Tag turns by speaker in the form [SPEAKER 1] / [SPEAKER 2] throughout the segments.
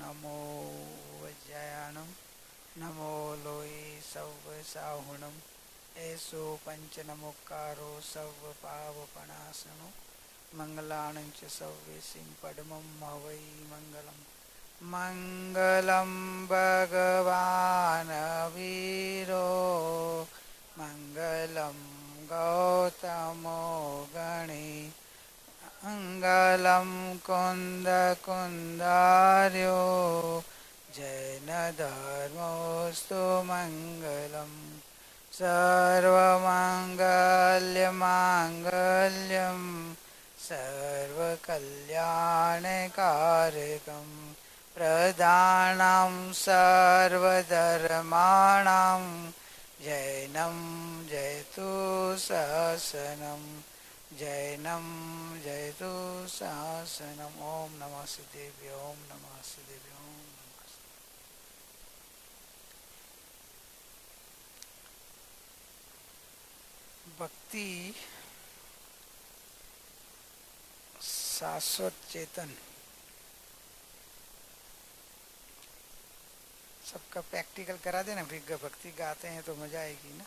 [SPEAKER 1] नमो वज्रयानम नमो लोई सव साहुणम ऐसो पंच नमोकारो सव पावपणासनो मंगलानं च सव्यसिं पद्मं हवै मंगलम् मंगलम भगवान वीरो मंगलम गौतमो गणे मंगलम कुंद कुंदार्यो जैन धर्मोस्तु मंगलम सर्वमंगल्य मांगल्यम सर्वकल्याणकारकम् प्रदानं सर्वधर्माणां जैनं जयतु शासनं जैनं जयतु शासनम् ओम नमः सिद्धेभ्यो ओम नमः सिद्धेभ्यो ओम नमः सिद्धेभ्यो। भक्ति शाश्वत चेतन सबका प्रैक्टिकल करा देना, फिर भक्ति गाते हैं तो मजा आएगी ना।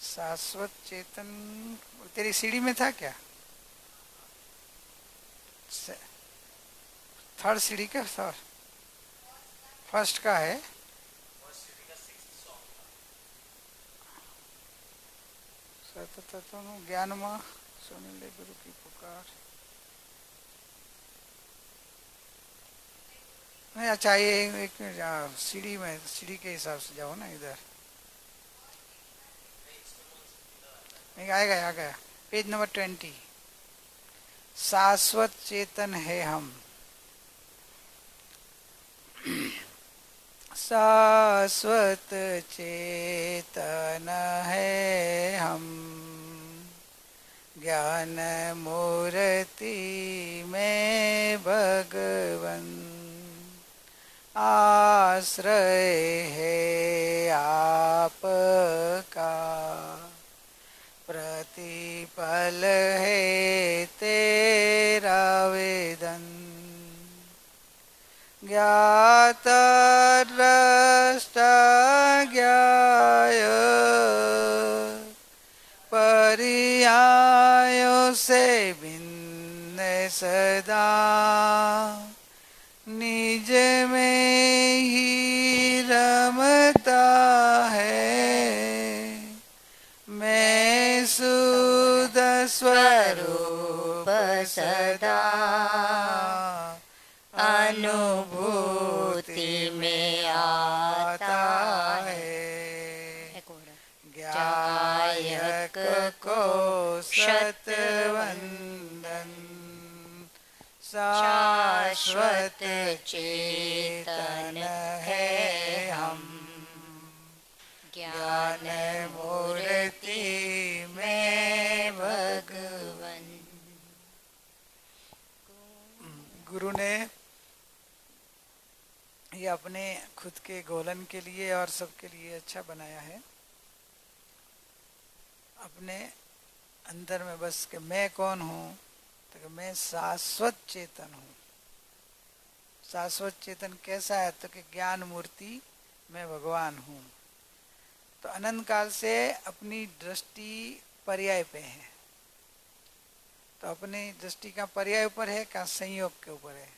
[SPEAKER 1] शाश्वत चेतन तेरी सीढ़ी में था क्या? थर्ड सीढ़ी का सर फर्स्ट का है। ज्ञान माँ सुनिले गुरु की पुकार। नहीं अच्छा, ये एक सीढ़ी में सीढ़ी के हिसाब से जाओ ना इधर। आ गया पेज नंबर 20। शाश्वत चेतन है हम, शाश्वत चेतन है हम, ज्ञान मूर्ति में भगवन आश्रय है आपका, प्रतिपल है तेरा वेदन, ज्ञाता द्रष्टा ज्ञाय पर्यायों से भिन्न सदा, निज में ही रमता है, मैं शुद्ध स्वरूप सदा, अनुभूति में आता है, गायक को शतवंदन, शाश्वत चेतन है हम, ज्ञान मूर्ति में भगवन। गुरु ने ये अपने खुद के गोलन के लिए और सबके लिए अच्छा बनाया है। अपने अंदर में बस कि मैं कौन हूँ, तो मैं शाश्वत चेतन हूँ। शाश्वत चेतन कैसा है, तो कि ज्ञान मूर्ति मैं भगवान हूँ। तो अनंत काल से अपनी दृष्टि पर्याय पे है, तो अपनी दृष्टि का पर्याय ऊपर है का संयोग के ऊपर है।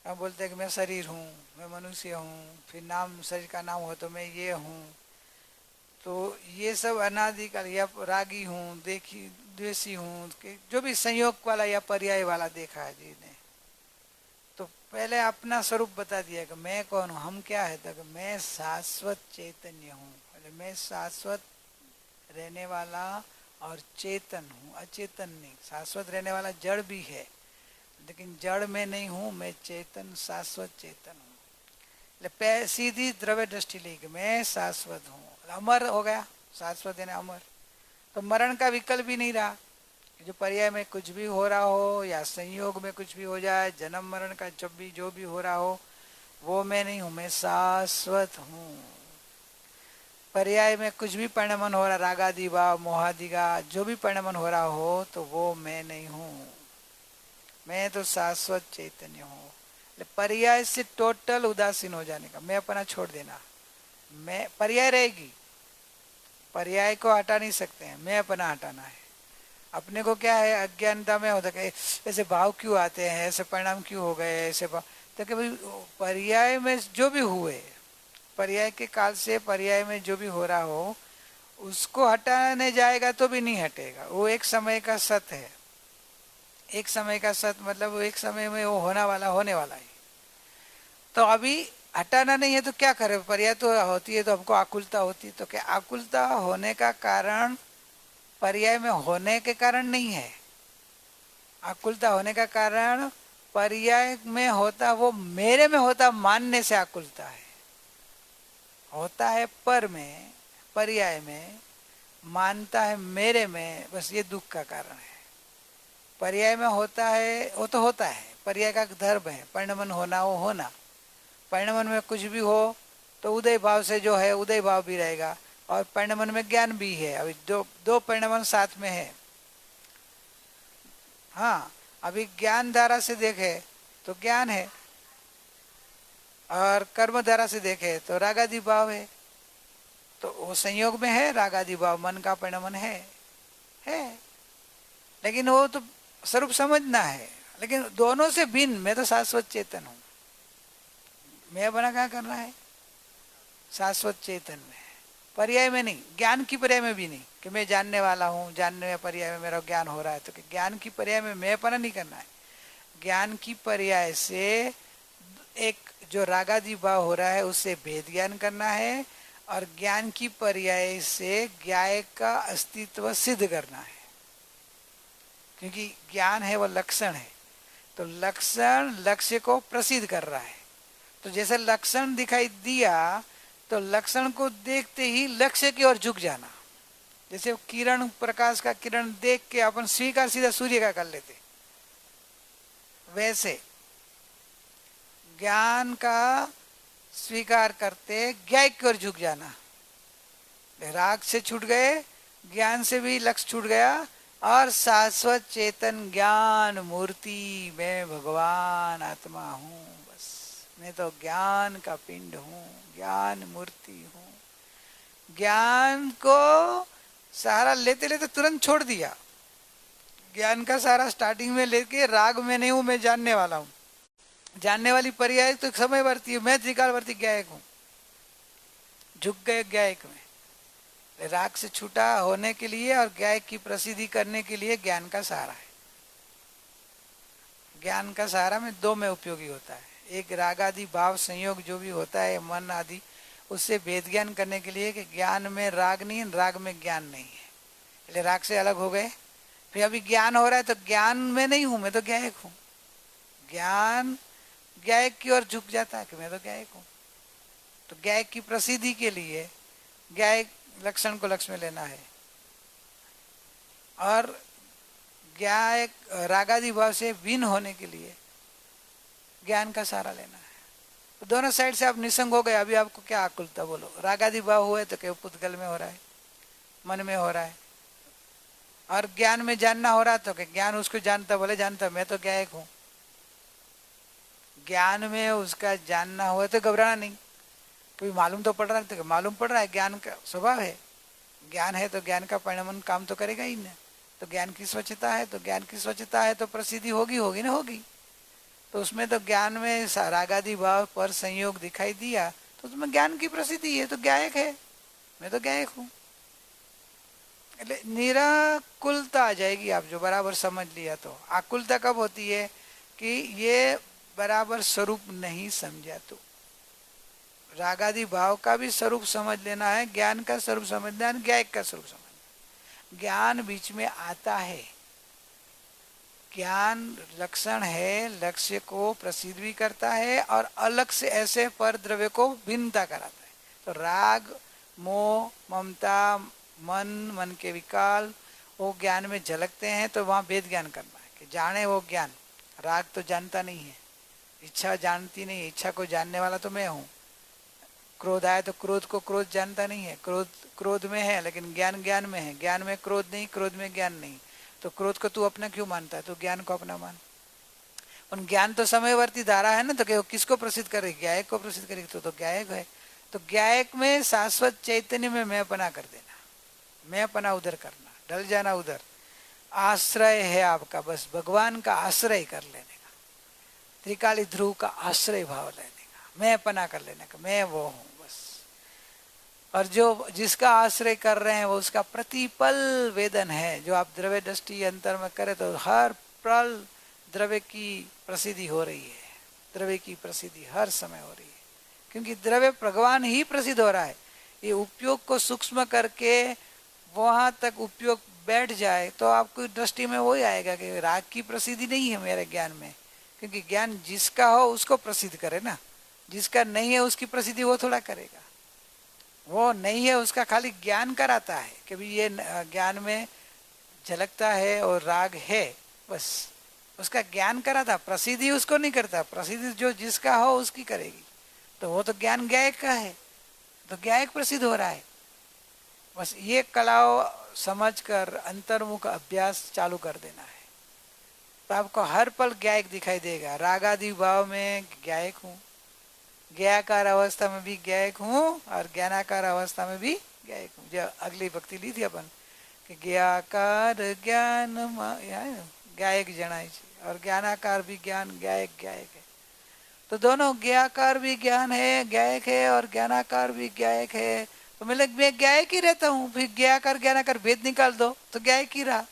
[SPEAKER 1] हम बोलते हैं कि मैं शरीर हूँ, मैं मनुष्य हूँ, फिर नाम शरीर का नाम हो तो मैं ये हूँ, तो ये सब अनादिकाल, या रागी हूँ, देखी द्वेषी हूँ, जो भी संयोग वाला या पर्याय वाला देखा है जी ने, तो पहले अपना स्वरूप बता दिया कि मैं कौन हूँ, हम क्या है, तो मैं शाश्वत चैतन्य हूँ। मैं शाश्वत रहने वाला और चेतन हूँ, अचेतन नहीं। शाश्वत रहने वाला जड़ भी है, लेकिन जड़ में नहीं हूँ, मैं चेतन शाश्वत चेतन हूँ। सीधी द्रव्य दृष्टि लेके मैं शाश्वत हूँ, अमर हो गया। शाश्वत यानी अमर, तो मरण का विकल्प भी नहीं रहा। जो पर्याय में कुछ भी हो रहा हो या संयोग में कुछ भी हो जाए, जन्म मरण का जब भी जो भी हो रहा हो, वो मैं नहीं हूं, मैं शाश्वत हूं। पर्याय में कुछ भी परिणमन हो रहा, रागादि भाव मोहादि का जो भी परिणमन हो रहा हो, तो वो मैं नहीं हूं, मैं तो शाश्वत चैतन्य हूं। पर्याय से टोटल उदासीन हो जाने का, मैं अपना छोड़ देना। मैं पर्याय रहेगी, पर्याय को हटा नहीं सकते हैं, मैं अपना हटाना है। अपने को क्या है, अज्ञानता में होता है ऐसे भाव क्यों आते हैं, ऐसे परिणाम क्यों हो गए, ऐसे भाव, तो कि भाई पर्याय में जो भी हुए, पर्याय के काल से पर्याय में जो भी हो रहा हो, उसको हटाने जाएगा तो भी नहीं हटेगा। वो एक समय का सत है, एक समय का सत मतलब वो एक समय में वो होने वाला है। तो अभी हटाना नहीं है तो क्या करे, पर्याय तो होती है तो हमको आकुलता होती है, तो क्या आकुलता होने का कारण पर्याय में होने के कारण नहीं है। आकुलता होने का कारण पर्याय में होता, वो मेरे में होता मानने से आकुलता है। होता है पर में, पर्याय में, मानता है मेरे में, बस ये दुख का कारण है। पर्याय में होता है वो तो होता है, पर्याय का धर्म है, परिणमन होना वो होना। परिणमन में कुछ भी हो तो उदय भाव से जो है उदय भाव भी रहेगा, और परिणमन में ज्ञान भी है। अभी दो दो परिणमन साथ में है। हाँ, अभी ज्ञान धारा से देखे तो ज्ञान है, और कर्म धारा से देखे तो रागादि भाव है। तो वो संयोग में है, रागादि भाव मन का परिणमन है। लेकिन वो तो स्वरूप समझना है। लेकिन दोनों से भिन्न, मैं तो शाश्वत चेतन हूं। मैं बना क्या करना है, शाश्वत चेतन में, पर्याय में नहीं, ज्ञान की पर्याय में भी नहीं कि मैं जानने वाला हूँ, जानने में पर्याय में मेरा ज्ञान हो रहा है, तो कि ज्ञान की पर्याय में मैं अपना नहीं करना है। ज्ञान की पर्याय से एक जो रागादि भाव हो रहा है उससे भेद ज्ञान करना है, और ज्ञान की पर्याय से ज्ञाय का अस्तित्व सिद्ध करना है। क्योंकि ज्ञान है वो लक्षण है, तो लक्षण लक्ष्य को प्रसिद्ध कर रहा है। तो जैसे लक्षण दिखाई दिया तो लक्षण को देखते ही लक्ष्य की ओर झुक जाना। जैसे किरण, प्रकाश का किरण देख के अपन स्वीकार सीधा सूर्य का कर लेते, वैसे ज्ञान का स्वीकार करते ज्ञान की ओर झुक जाना। राग से छूट गए, ज्ञान से भी लक्ष्य छूट गया, और शाश्वत चेतन ज्ञान मूर्ति मैं भगवान आत्मा हूं। बस मैं तो ज्ञान का पिंड हूं, ज्ञान मूर्ति हूं। ज्ञान को सहारा लेते लेते तुरंत छोड़ दिया। ज्ञान का सहारा स्टार्टिंग में लेके राग में नहीं हूं, मैं जानने वाला हूं। जानने वाली पर्याय तो समय वर्ती है, मैं त्रिकाल वर्ती ज्ञायक हूं। झुक गए ज्ञायक में, राग से छूटा होने के लिए और ज्ञायक की प्रसिद्धि करने के लिए ज्ञान का सहारा है। ज्ञान का सहारा में दो में उपयोगी होता है। एक राग आदि भाव संयोग जो भी होता है मन आदि, उससे भेद ज्ञान करने के लिए कि ज्ञान में राग नहीं, राग में ज्ञान नहीं है, इसलिए राग से अलग हो गए। फिर अभी ज्ञान हो रहा है तो ज्ञान में नहीं हूं, मैं तो ज्ञायक हूं। ज्ञान ज्ञायक की ओर झुक जाता है कि मैं तो ज्ञायक हूं। तो ज्ञायक की प्रसिद्धि के लिए ज्ञायक लक्षण को लक्ष्य में लेना है, और ज्ञायक रागादि भाव से भिन्न होने के लिए ज्ञान का सहारा लेना है। तो दोनों साइड से आप निसंग हो गए। अभी आपको क्या आकुलता, बोलो। रागादि भाव हुए तो केवल पुद्गल में हो रहा है, मन में हो रहा है, और ज्ञान में जानना हो रहा तो कि ज्ञान उसको जानता, बोले जानता मैं तो ज्ञायक हूं। ज्ञान में उसका जानना हुआ तो घबराना नहीं, कोई मालूम तो पड़ रहा है तो मालूम पड़ रहा है, ज्ञान का स्वभाव है। ज्ञान है तो ज्ञान का परिणमन काम तो करेगा ही ना। तो ज्ञान की स्वच्छता है, तो ज्ञान की स्वच्छता है तो प्रसिद्धि होगी ना होगी। तो उसमें तो ज्ञान में रागादि भाव पर संयोग दिखाई दिया तो उसमें ज्ञान की प्रसिद्धि है, तो ज्ञायक है, मैं तो ज्ञायक हूं। निराकुलता आ जाएगी, आप जो बराबर समझ लिया। तो आकुलता कब होती है कि ये बराबर स्वरूप नहीं समझा। तो रागादि भाव का भी स्वरूप समझ लेना है, ज्ञान का स्वरूप समझना है, ज्ञायक का स्वरूप समझना। ज्ञान बीच में आता है, ज्ञान लक्षण है, लक्ष्य को प्रसिद्ध भी करता है और अलग से ऐसे पर द्रव्य को भिन्नता कराता है। तो राग मोह ममता मन के विकाल, वो ज्ञान में झलकते हैं तो वहाँ भेद ज्ञान करना है कि जाने वो ज्ञान। राग तो जानता नहीं है, इच्छा जानती नहीं है, इच्छा को जानने वाला तो मैं हूँ। क्रोध आया तो क्रोध को क्रोध जानता नहीं है, क्रोध क्रोध में है लेकिन ज्ञान ज्ञान में है, ज्ञान में क्रोध नहीं, क्रोध में ज्ञान नहीं। तो क्रोध को तू अपना क्यों मानता है? तो ज्ञान को अपना मान। उन ज्ञान तो समयवर्ती धारा है ना, तो किसको प्रसिद्ध करेगी? गायक को प्रसिद्ध करेगी। तो गायक है, तो गायक में शाश्वत चैतन्य में मैं पना कर देना, मैं पना उधर करना, डल जाना उधर। आश्रय है आपका, बस भगवान का आश्रय कर लेने का, त्रिकाली ध्रुव का आश्रय भाव लेने का, मैं पना कर लेने का, मैं वो हूं बस। और जो जिसका आश्रय कर रहे हैं वो उसका प्रतिपल वेदन है। जो आप द्रव्य दृष्टि अंतर में करें तो हर पल द्रव्य की प्रसिद्धि हो रही है, द्रव्य की प्रसिद्धि हर समय हो रही है, क्योंकि द्रव्य भगवान ही प्रसिद्ध हो रहा है। ये उपयोग को सूक्ष्म करके वहां तक उपयोग बैठ जाए तो आपको दृष्टि में वही आएगा कि राग की प्रसिद्धि नहीं है मेरे ज्ञान में, क्योंकि ज्ञान जिसका हो उसको प्रसिद्ध करे ना, जिसका नहीं है उसकी प्रसिद्धि वो थोड़ा करेगा। वो नहीं है उसका खाली ज्ञान कराता है कि भी ये ज्ञान में झलकता है और राग है, बस उसका ज्ञान कराता, प्रसिद्धि उसको नहीं करता। प्रसिद्धि जो जिसका हो उसकी करेगी। तो वो तो ज्ञान गायक का है, तो गायक प्रसिद्ध हो रहा है। बस ये कलाओं समझकर अंतर्मुख अभ्यास चालू कर देना है, तो आपको हर पल गायक दिखाई देगा। रागादि भाव में गायक हूँ, ज्ञाकार अवस्था में भी गायक हूँ और ज्ञानाकार अवस्था में भी गायक हूँ। जो अगली भक्ति ली थी अपन कि ज्ञाकार ज्ञान गायक जनाई और ज्ञानाकार भी ज्ञान गायक गायक है। तो दोनों ज्ञाकार भी ज्ञान है, गायक है, और ज्ञानाकार भी गायक है। तो मैं गायक ही रहता हूँ। फिर ज्ञाकार ज्ञानाकार भेद निकाल दो तो गायक ही रहा,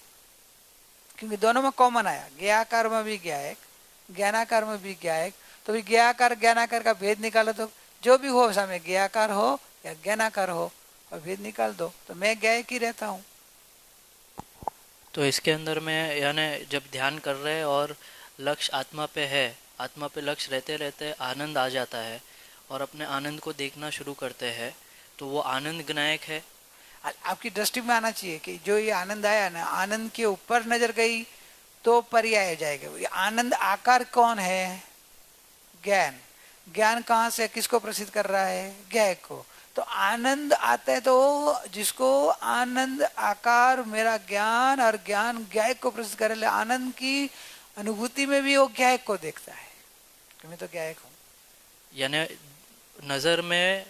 [SPEAKER 1] क्योंकि दोनों में कॉमन आया। ज्ञाकार में भी गायक, ज्ञानाकार में भी गायक। तो भी ज्ञाकार ज्ञानाकार का भेद निकालो तो जो भी हो समय ज्ञाकार हो या ज्ञानाकार हो और भेद निकाल दो तो मैं गायक ही रहता हूँ।
[SPEAKER 2] तो इसके अंदर में यानी जब ध्यान कर रहे हैं और लक्ष्य आत्मा पे है, आत्मा पे लक्ष्य रहते रहते आनंद आ जाता है और अपने आनंद को देखना शुरू करते हैं, तो वो आनंद ज्ञायक है।
[SPEAKER 1] आपकी दृष्टि में आना चाहिए कि जो ये आनंद आया ना, आनंद के ऊपर नजर गई तो पर्याय जाएगा। ये आनंद आकार कौन है? ज्ञान। ज्ञान कहाँ से किसको प्रसिद्ध कर रहा है? गायक को। तो आनंद आता है तो जिसको आनंद आकार मेरा ज्ञान और ज्ञान गायक को प्रसिद्ध करे, ले आनंद की अनुभूति में भी वो गायक को देखता है कि मैं तो गायक हूँ।
[SPEAKER 2] यानी नजर में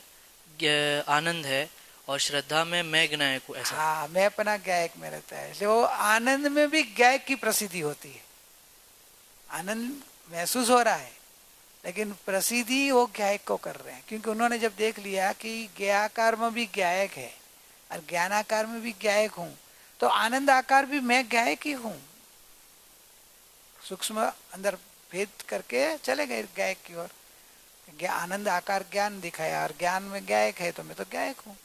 [SPEAKER 2] आनंद है और श्रद्धा में मैं गायक हूँ, ऐसा।
[SPEAKER 1] हाँ, मैं अपना गायक में रहता है, इसलिए वो आनंद में भी गायक की प्रसिद्धि होती है। आनंद महसूस हो रहा है लेकिन प्रसिद्धि वो गायक को कर रहे हैं, क्योंकि उन्होंने जब देख लिया कि ज्ञाकार में भी गायक है और ज्ञानाकार में भी गायक हूं, तो आनंद आकार भी मैं गायक ही हूं। सूक्ष्म अंदर भेद करके चले गए गायक की ओर। आनंद आकार ज्ञान दिखाया और ज्ञान में गायक है तो मैं तो गायक हूँ।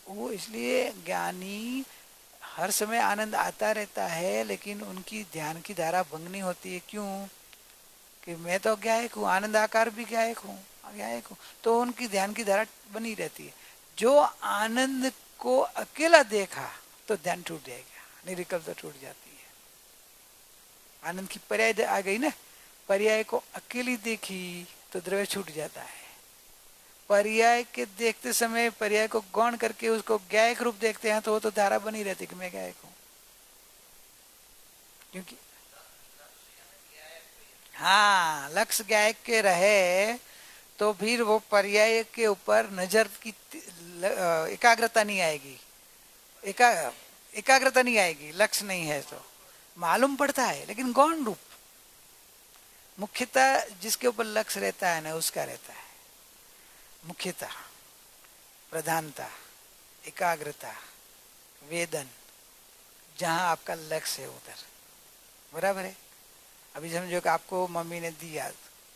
[SPEAKER 1] वो इसलिए ज्ञानी हर समय आनंद आता रहता है, लेकिन उनकी ध्यान की धारा भंग नहीं होती है। क्यों? कि मैं तो गायक हूँ, आनंद आकार भी गायक हूँ, गायक हूँ, तो उनकी ध्यान की धारा बनी रहती है। जो आनंद को अकेला देखा तो ध्यान टूट जाएगा, निरिकलता टूट जाती है। आनंद की पर्याय आ गई ना, पर्याय को अकेली देखी तो द्रव्य छूट जाता है। पर्याय के देखते समय पर्याय को गौण करके उसको गायक रूप देखते हैं तो वो तो धारा बनी रहती कि मैं गायक हूं। क्योंकि हाँ, लक्ष्य गायक के रहे तो फिर वो पर्याय के ऊपर नजर की एकाग्रता नहीं आएगी, एकाग्रता नहीं आएगी। लक्ष्य नहीं है तो मालूम पड़ता है, लेकिन गौण रूप मुख्यतः जिसके ऊपर लक्ष्य रहता है ना उसका रहता है। मुख्यता, प्रधानता, एकाग्रता, वेदन, जहां आपका लक्ष्य है उधर। बराबर है। अभी समझो कि आपको मम्मी ने दिया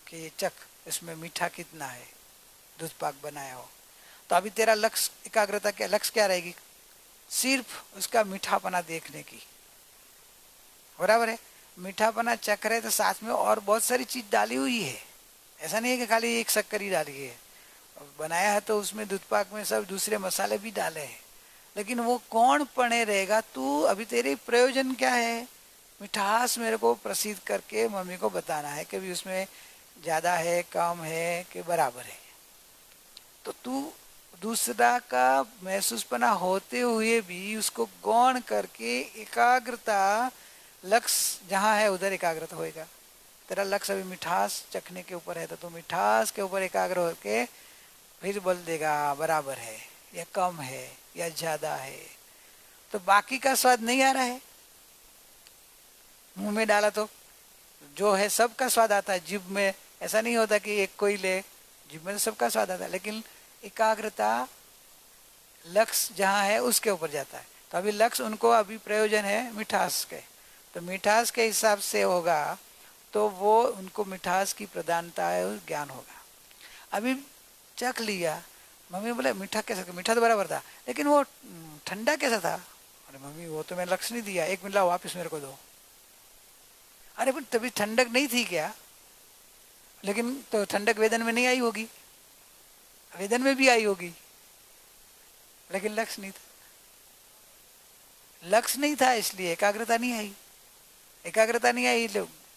[SPEAKER 1] कि ये चख, इसमें मीठा कितना है, दूध पाक बनाया हो, तो अभी तेरा लक्ष्य एकाग्रता क्या, लक्ष्य क्या रहेगी? सिर्फ उसका मीठापना देखने की। बराबर है। मीठापना चख रहे तो साथ में और बहुत सारी चीज डाली हुई है। ऐसा नहीं है कि खाली एक शक्कर ही डाली है, बनाया है तो उसमें दूध पाक में सब दूसरे मसाले भी डाले हैं। लेकिन वो कौन पड़े रहेगा? तू अभी तेरे प्रयोजन क्या है? मिठास मेरे को प्रसिद्ध करके मम्मी को बताना है कि भी उसमें ज्यादा है, कम है कि बराबर है। तो तू दूसरा का महसूसपना होते हुए भी उसको गौण करके एकाग्रता, लक्ष्य जहाँ है उधर एकाग्रता होएगा। तेरा लक्ष्य अभी मिठास चखने के ऊपर है तो तू मिठास के ऊपर एकाग्र होके फिर बोल देगा बराबर है या कम है या ज्यादा है। तो बाकी का स्वाद नहीं आ रहा है, मुंह में डाला तो जो है सबका स्वाद आता है जीभ में। ऐसा नहीं होता कि एक कोई ले, जीभ में तो सबका स्वाद आता है, लेकिन एकाग्रता लक्ष्य जहाँ है उसके ऊपर जाता है। तो अभी लक्ष्य उनको अभी प्रयोजन है मिठास के, तो मिठास के हिसाब से होगा तो वो उनको मिठास की प्रधानता है, ज्ञान होगा। अभी चख लिया, मम्मी बोले मीठा कैसा था? मीठा तो बराबर था, लेकिन वो ठंडा कैसा था? अरे मम्मी वो तो मैंने लक्ष्य नहीं दिया, एक मिनट लाओ वापिस मेरे को दो। अरे पर तभी ठंडक नहीं थी क्या? लेकिन तो ठंडक वेदन में नहीं आई होगी, वेदन में भी आई होगी, लेकिन लक्ष्य नहीं था। लक्ष्य नहीं था इसलिए एकाग्रता नहीं आई। एकाग्रता नहीं आई,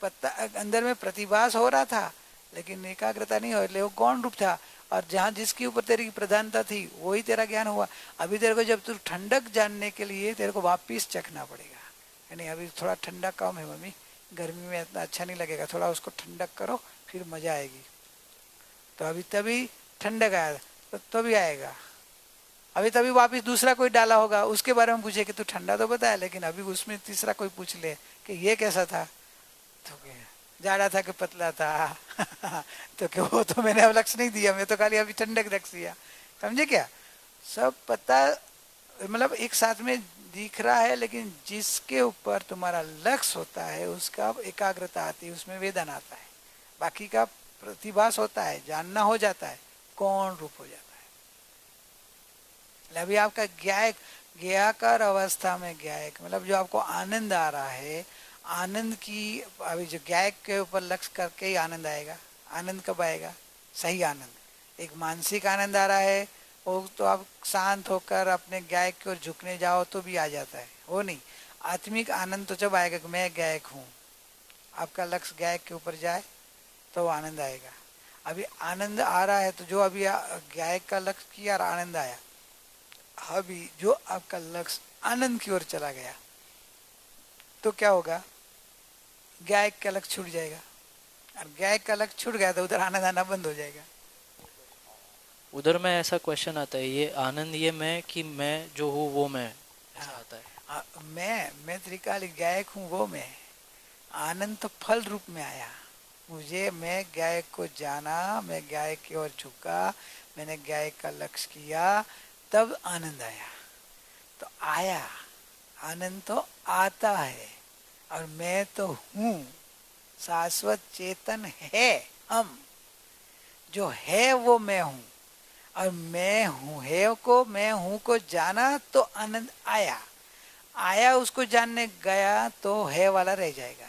[SPEAKER 1] पत्ता अंदर में प्रतिभास हो रहा था लेकिन एकाग्रता नहीं हो, वो गौण रूप था। और जहाँ जिसके ऊपर तेरी प्रधानता थी वही तेरा ज्ञान हुआ। अभी तेरे को जब तू ठंडक जानने के लिए तेरे को वापिस चखना पड़ेगा, यानी अभी थोड़ा ठंडा कम है मम्मी, गर्मी में इतना अच्छा नहीं लगेगा, थोड़ा उसको ठंडक करो फिर मजा आएगी। तो अभी तभी ठंडक आया तो तभी आएगा। अभी तभी वापिस दूसरा कोई डाला होगा, उसके बारे में पूछे कि तू ठंडा तो बताया, लेकिन अभी उसमें तीसरा कोई पूछ ले कि ये कैसा था, तो जाड़ा था कि पतला था तो कि वो तो मैंने अब लक्ष्य नहीं दिया, मैं तो खाली अभी ठंडक रख दिया। समझे क्या? सब पता मतलब एक साथ में दिख रहा है, लेकिन जिसके ऊपर तुम्हारा लक्ष्य होता है उसका एकाग्रता आती है, उसमें वेदन आता है। बाकी का प्रतिभास होता है, जानना हो जाता है, कौन रूप हो जाता है। अभी आपका ज्ञायक, ज्ञाकार अवस्था में ज्ञायक मतलब जो आपको आनंद आ रहा है, आनंद की अभी जो ज्ञायक के ऊपर लक्ष्य करके ही आनंद आएगा। आनंद कब आएगा? सही आनंद। एक मानसिक आनंद आ रहा है वो तो आप शांत होकर अपने गायक की ओर झुकने जाओ तो भी आ जाता है, वो नहीं। आत्मिक आनंद तो जब आएगा कि मैं गायक हूँ, आपका लक्ष्य गायक के ऊपर जाए तो आनंद आएगा। अभी आनंद आ रहा है तो जो अभी गायक का लक्ष्य किया और आनंद आया, अभी जो आपका लक्ष्य आनंद की ओर चला गया तो क्या होगा? गायक का लक्ष्य छूट जाएगा, और गायक का लक्ष्य छूट गया तो उधर आनंद आना बंद हो जाएगा।
[SPEAKER 2] उधर में ऐसा क्वेश्चन आता है, ये आनंद ये मैं कि मैं जो हूँ वो मैं, ऐसा आता है।
[SPEAKER 1] मैं त्रिकालिक गायक हूँ वो मैं। आनंद तो फल रूप में आया मुझे, मैं गायक को जाना, मैं गायक की ओर झुका, मैंने गायक का लक्ष्य किया, तब आनंद आया। तो आया आनंद तो आता है, और मैं तो हूँ, शाश्वत चेतन है। हम जो है वो मैं हूँ, और मैं हूँ है को, मैं हूँ को जाना तो आनंद आया। आया उसको जानने गया तो है वाला रह जाएगा।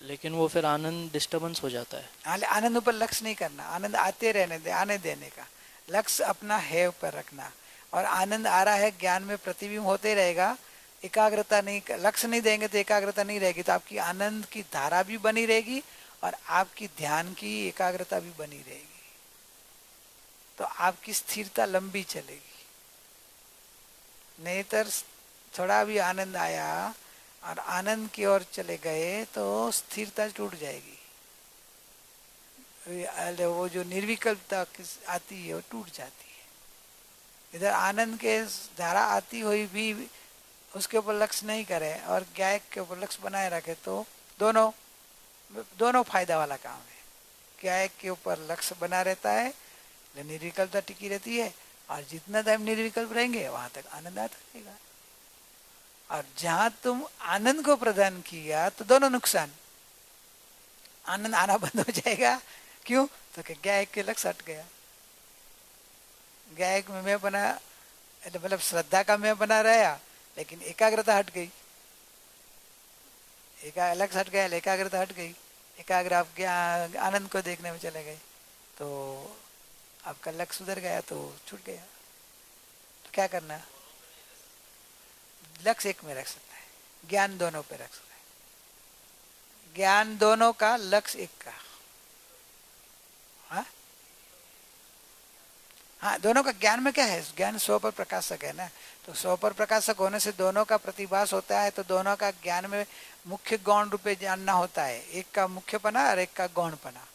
[SPEAKER 2] लेकिन वो फिर आनंद डिस्टर्बेंस हो जाता है।
[SPEAKER 1] आनंद ऊपर लक्ष्य नहीं करना, आनंद आते रहने दे, आने देने का। लक्ष्य अपना है ऊपर रखना, और आनंद आ रहा है ज्ञान में प्रतिबिंब होते रहेगा। एकाग्रता नहीं, लक्ष्य नहीं देंगे तो एकाग्रता नहीं रहेगी, तो आपकी आनंद की धारा भी बनी रहेगी और आपकी ध्यान की एकाग्रता भी बनी रहेगी। तो आपकी स्थिरता लंबी चलेगी। नहीं तो थोड़ा भी आनंद आया और आनंद की ओर चले गए तो स्थिरता टूट जाएगी। वो जो निर्विकल्पता आती है वो टूट जाती है। इधर आनंद के धारा आती हुई भी उसके ऊपर लक्ष्य नहीं करे और गायक के ऊपर लक्ष्य बनाए रखे तो दोनों फायदा वाला काम है। गायक के ऊपर लक्ष्य बना रहता है, निर्विकल्पता टिकी रहती है, और जितना टाइम निर्विकल्प रहेंगे वहां तक आनंद आता रहेगा। और जहां तुम आनंद को प्रदान किया तो दोनों नुकसान, आनंद आना बंद हो जाएगा। क्यों? तो कि गायक के लक्ष्य हट गया। गायक में मैं बना, मतलब श्रद्धा का मैं बना रहा, लेकिन एकाग्रता हट गई। लक्ष्य हट गया, एकाग्रता हट गई। एकाग्र आप आनंद को देखने में चले गए तो आपका लक्ष्य सुधर गया तो छूट गया। क्या करना, लक्ष्य एक में रख सकता है, ज्ञान दोनों पे रख सकता है, ज्ञान दोनों का, लक्ष्य एक का। हाँ हाँ, दोनों का ज्ञान में क्या है, ज्ञान स्व पर प्रकाशक है ना, तो स्व पर प्रकाशक होने से दोनों का प्रतिभास होता है, तो दोनों का ज्ञान में मुख्य गौण रूपे जानना होता है, एक का मुख्यपना और एक का गौणपना,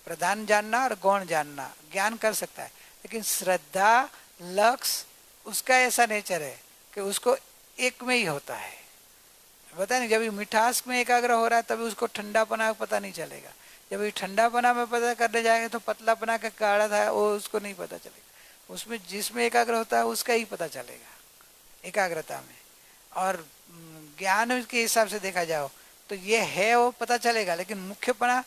[SPEAKER 1] प्रधान जानना और गौण जानना ज्ञान कर सकता है। लेकिन श्रद्धा, लक्ष्य, उसका ऐसा नेचर है कि उसको एक में ही होता है। पता नहीं, जब मिठास में एकाग्र हो रहा है तभी उसको ठंडापना पता नहीं चलेगा, जब ये ठंडापना में पता करने जाएगा तो पतलापना का गाढ़ा था वो उसको नहीं पता चलेगा, उसमें जिसमें एकाग्र होता है उसका ही पता चलेगा एकाग्रता में। और ज्ञान के हिसाब से देखा जाओ तो ये है वो पता चलेगा, लेकिन मुख्यपना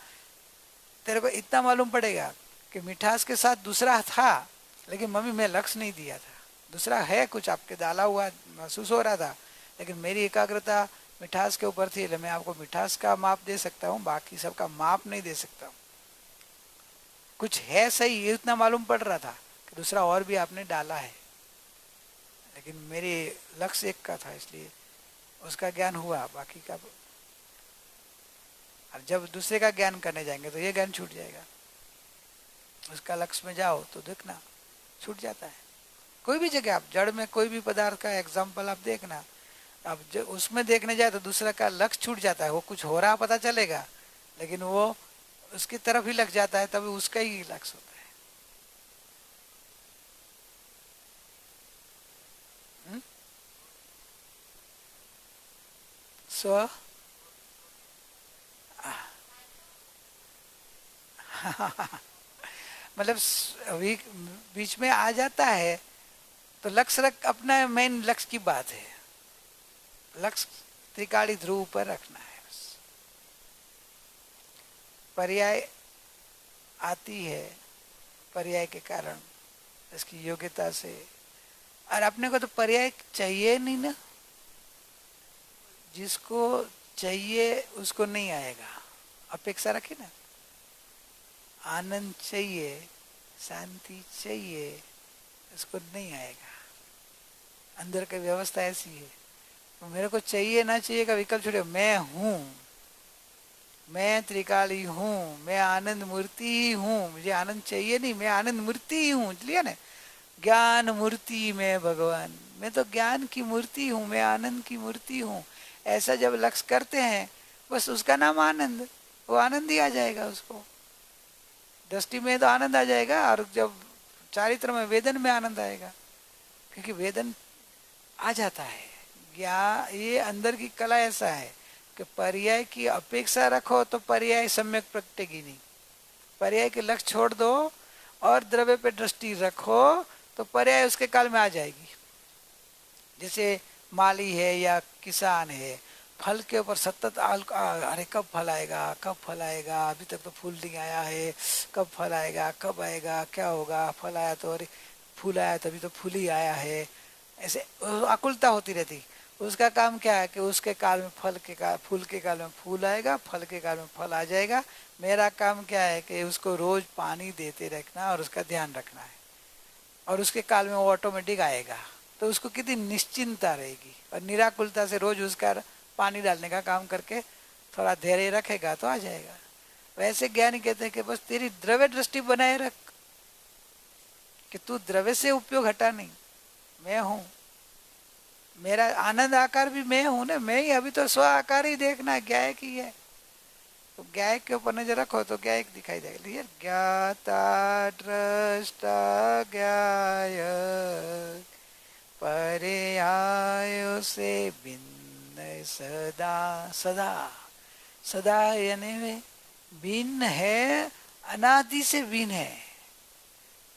[SPEAKER 1] तेरे को इतना मालूम पड़ेगा कि मिठास के साथ दूसरा था, लेकिन मम्मी मैं लक्ष्य नहीं दिया था, दूसरा है कुछ आपके डाला हुआ महसूस हो रहा था, लेकिन मेरी एकाग्रता मिठास के ऊपर थी, इसलिए मैं आपको मिठास का माप दे सकता हूँ, बाकी सबका माप नहीं दे सकता हूँ। कुछ है सही, ये इतना मालूम पड़ रहा था कि दूसरा और भी आपने डाला है, लेकिन मेरे लक्ष्य एक का था, इसलिए उसका ज्ञान हुआ, बाकी का। और जब दूसरे का ज्ञान करने जाएंगे तो ये ज्ञान छूट जाएगा, उसका लक्ष्य में जाओ तो देखना छूट जाता है। कोई भी जगह आप जड़ में कोई भी पदार्थ का एग्जाम्पल आप देखना, अब जो उसमें देखने जाए तो दूसरा का लक्ष्य छूट जाता है, वो कुछ हो रहा पता चलेगा, लेकिन वो उसकी तरफ ही लग जाता है, तभी उसका ही लक्ष्य होता है। स्व मतलब बीच में आ जाता है तो लक्ष्य रख, अपना मेन लक्ष्य की बात है, लक्ष्य त्रिकाली ध्रुव पर रखना है बस। पर्याय आती है पर्याय के कारण, इसकी योग्यता से, और अपने को तो पर्याय चाहिए नहीं ना, जिसको चाहिए उसको नहीं आएगा, अपेक्षा रखे ना, आनंद चाहिए, शांति चाहिए, उसको नहीं आएगा, अंदर की व्यवस्था ऐसी है। तो मेरे को चाहिए ना चाहिए का विकल्प छोड़े, मैं हूँ, मैं त्रिकाली हूँ, मैं आनंद मूर्ति ही हूँ, मुझे आनंद चाहिए नहीं, मैं आनंद मूर्ति ही हूँ, इसलिए ना ज्ञान मूर्ति में भगवान, मैं तो ज्ञान की मूर्ति हूँ, मैं आनंद की मूर्ति हूँ, ऐसा जब लक्ष्य करते हैं बस उसका नाम आनंद, वो आनंद ही आ जाएगा, उसको दृष्टि में तो आनंद आ जाएगा, और जब चारित्र में वेदन में आनंद आएगा, क्योंकि वेदन आ जाता है। ये अंदर की कला ऐसा है कि पर्याय की अपेक्षा रखो तो पर्याय सम्यक प्रगटेगी नहीं, पर्याय के लक्ष्य छोड़ दो और द्रव्य पे दृष्टि रखो तो पर्याय उसके काल में आ जाएगी। जैसे माली है या किसान है, फल के ऊपर सतत अरे कब फल आएगा, कब फल आएगा, अभी तक तो फूल नहीं आया है, कब फल आएगा, कब आएगा, क्या होगा, फल आया तो, अरे फूल आया तभी तो फूल ही आया है, ऐसे आकुलता होती रहती। उसका काम क्या है कि उसके काल में फूल के काल में फूल आएगा, फल के काल में फल आ जाएगा। मेरा काम क्या है कि उसको रोज पानी देते रखना और उसका ध्यान रखना है, और उसके काल में वो ऑटोमेटिक आएगा, तो उसको कितनी निश्चिंतता रहेगी, और निराकुलता से रोज उसका पानी डालने का काम करके थोड़ा धैर्य रखेगा तो आ जाएगा। वैसे ज्ञानी कहते हैं कि बस तेरी द्रव्य दृष्टि बनाए रख, कि तू द्रव्य से उपयोग हटा नहीं, मैं हूं, मेरा आनंद आकार भी मैं हूं ना, मैं ही, अभी तो स्व आकार ही देखना, ज्ञायक ही है, तो ज्ञायक के ऊपर नजर रखो तो ज्ञायक दिखाई देगा। ज्ञाता दृष्टा ज्ञायक पर्याय से भिन्न सदा, सदा सदा यानी वे भिन्न है, अनादि से भिन्न है,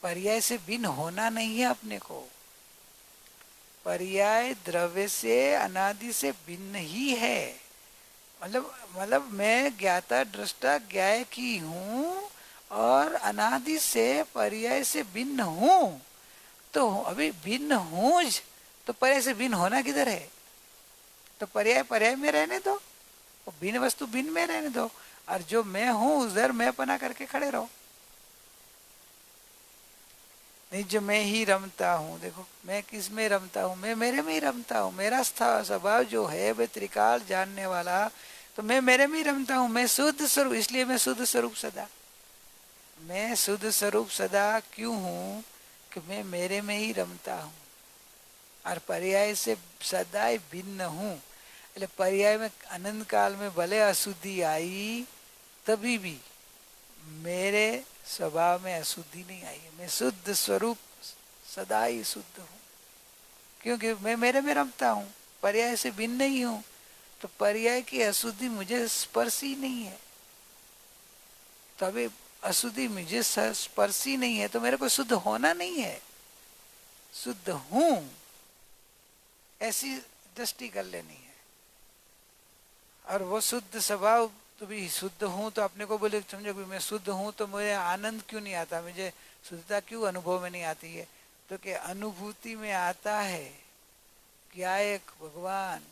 [SPEAKER 1] पर्याय से भिन्न होना नहीं है अपने को, पर्याय द्रव्य से अनादि से भिन्न ही है, मतलब मैं ज्ञाता दृष्टा ज्ञायक ही हूँ और अनादि से पर्याय से भिन्न हूँ, तो अभी भिन्न हूँ तो पर्याय से भिन्न होना किधर है, तो पर्याय पर्याय में रहने दो, भिन्न वस्तु भिन्न में रहने दो, और जो मैं हूँ उधर मैं पना करके खड़े रहो। निज में ही रमता हूँ। देखो मैं किस में रमता हूँ, मैं मेरे में ही रमता हूँ। मेरा स्वभाव जो है वे त्रिकाल जानने वाला, तो मैं मेरे में ही रमता हूँ। मैं शुद्ध स्वरूप, इसलिए मैं शुद्ध स्वरूप सदा, मैं शुद्ध स्वरूप सदा क्यों हूँ कि मैं मेरे में ही रमता हूँ और पर्याय से सदा भिन्न हूँ। એટલે पर्याय में आनंद काल में भले अशुद्धि आई तभी भी मेरे स्वभाव में अशुद्धि नहीं आई है। मैं शुद्ध स्वरूप सदा ही शुद्ध हूँ, क्योंकि मैं मेरे में रमता हूँ, पर्याय से भिन्न नहीं हूँ। तो पर्याय की अशुद्धि मुझे स्पर्शी नहीं है, तो अभी अशुद्धि मुझे स्पर्शी नहीं है, तो मेरे को शुद्ध होना नहीं है। शुद्ध हूं ऐसी दृष्टि कर लेनी है। और वो शुद्ध स्वभाव, तो भी शुद्ध हूं तो अपने को बोले, समझो कि मैं शुद्ध हूं तो मुझे आनंद क्यों नहीं आता, मुझे शुद्धता क्यों अनुभव में नहीं आती है? तो कि अनुभूति में आता है क्या एक भगवान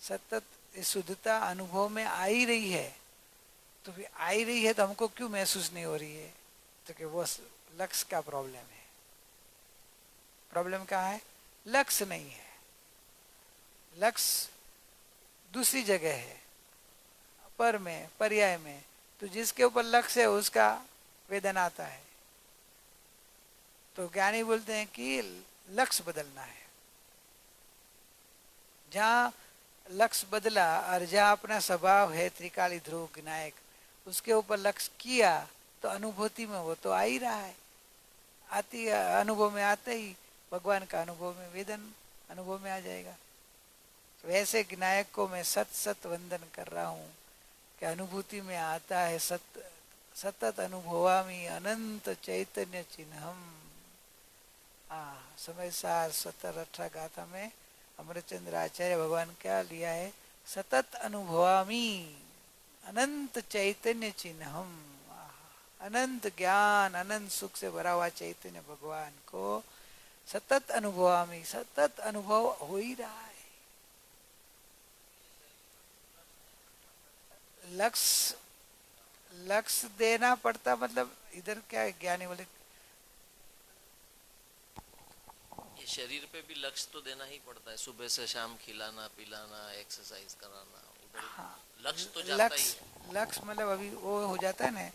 [SPEAKER 1] सतत शुद्धता अनुभव में आ ही रही है। तो भी आ ही रही है तो हमको क्यों महसूस नहीं हो रही है? तो कि वो लक्ष्य का प्रॉब्लम है। प्रॉब्लम कहाँ है? लक्ष्य नहीं है, लक्ष्य दूसरी जगह है, पर में, पर्याय में। तो जिसके ऊपर लक्ष्य है उसका वेदन आता है। तो ज्ञानी बोलते हैं कि लक्ष्य बदलना है। जहाँ लक्ष्य बदला और जहाँ अपना स्वभाव है त्रिकाली ध्रुव विनायक, उसके ऊपर लक्ष्य किया तो अनुभूति में वो तो आ ही रहा है। आती अनुभव में आते ही भगवान का अनुभव में, वेदन अनुभव में आ जाएगा। तो वैसे विनायक को मैं सत सत वंदन कर रहा हूँ कि अनुभूति में आता है, सतत अनुभवामि अनंत चैतन्य चिन्हम। समय सार 17-18 गाथा में अमृतचंद्र आचार्य भगवान क्या लिया है? सतत अनुभवामि अनंत चैतन्य चिन्हम। अनंत ज्ञान अनंत सुख से भरा हुआ चैतन्य भगवान को सतत अनुभवामि, सतत अनुभव हो ही रहा है। लक्ष्य देना पड़ता, मतलब इधर क्या है, ज्ञानी बोले
[SPEAKER 3] ये शरीर पे भी लक्ष्य तो देना ही पड़ता है। सुबह से शाम खिलाना पिलाना एक्सरसाइज कराना, उधर
[SPEAKER 1] हाँ
[SPEAKER 3] लक्ष्य तो जाता ही है।
[SPEAKER 1] लक्ष्य मतलब अभी वो हो जाता है ना,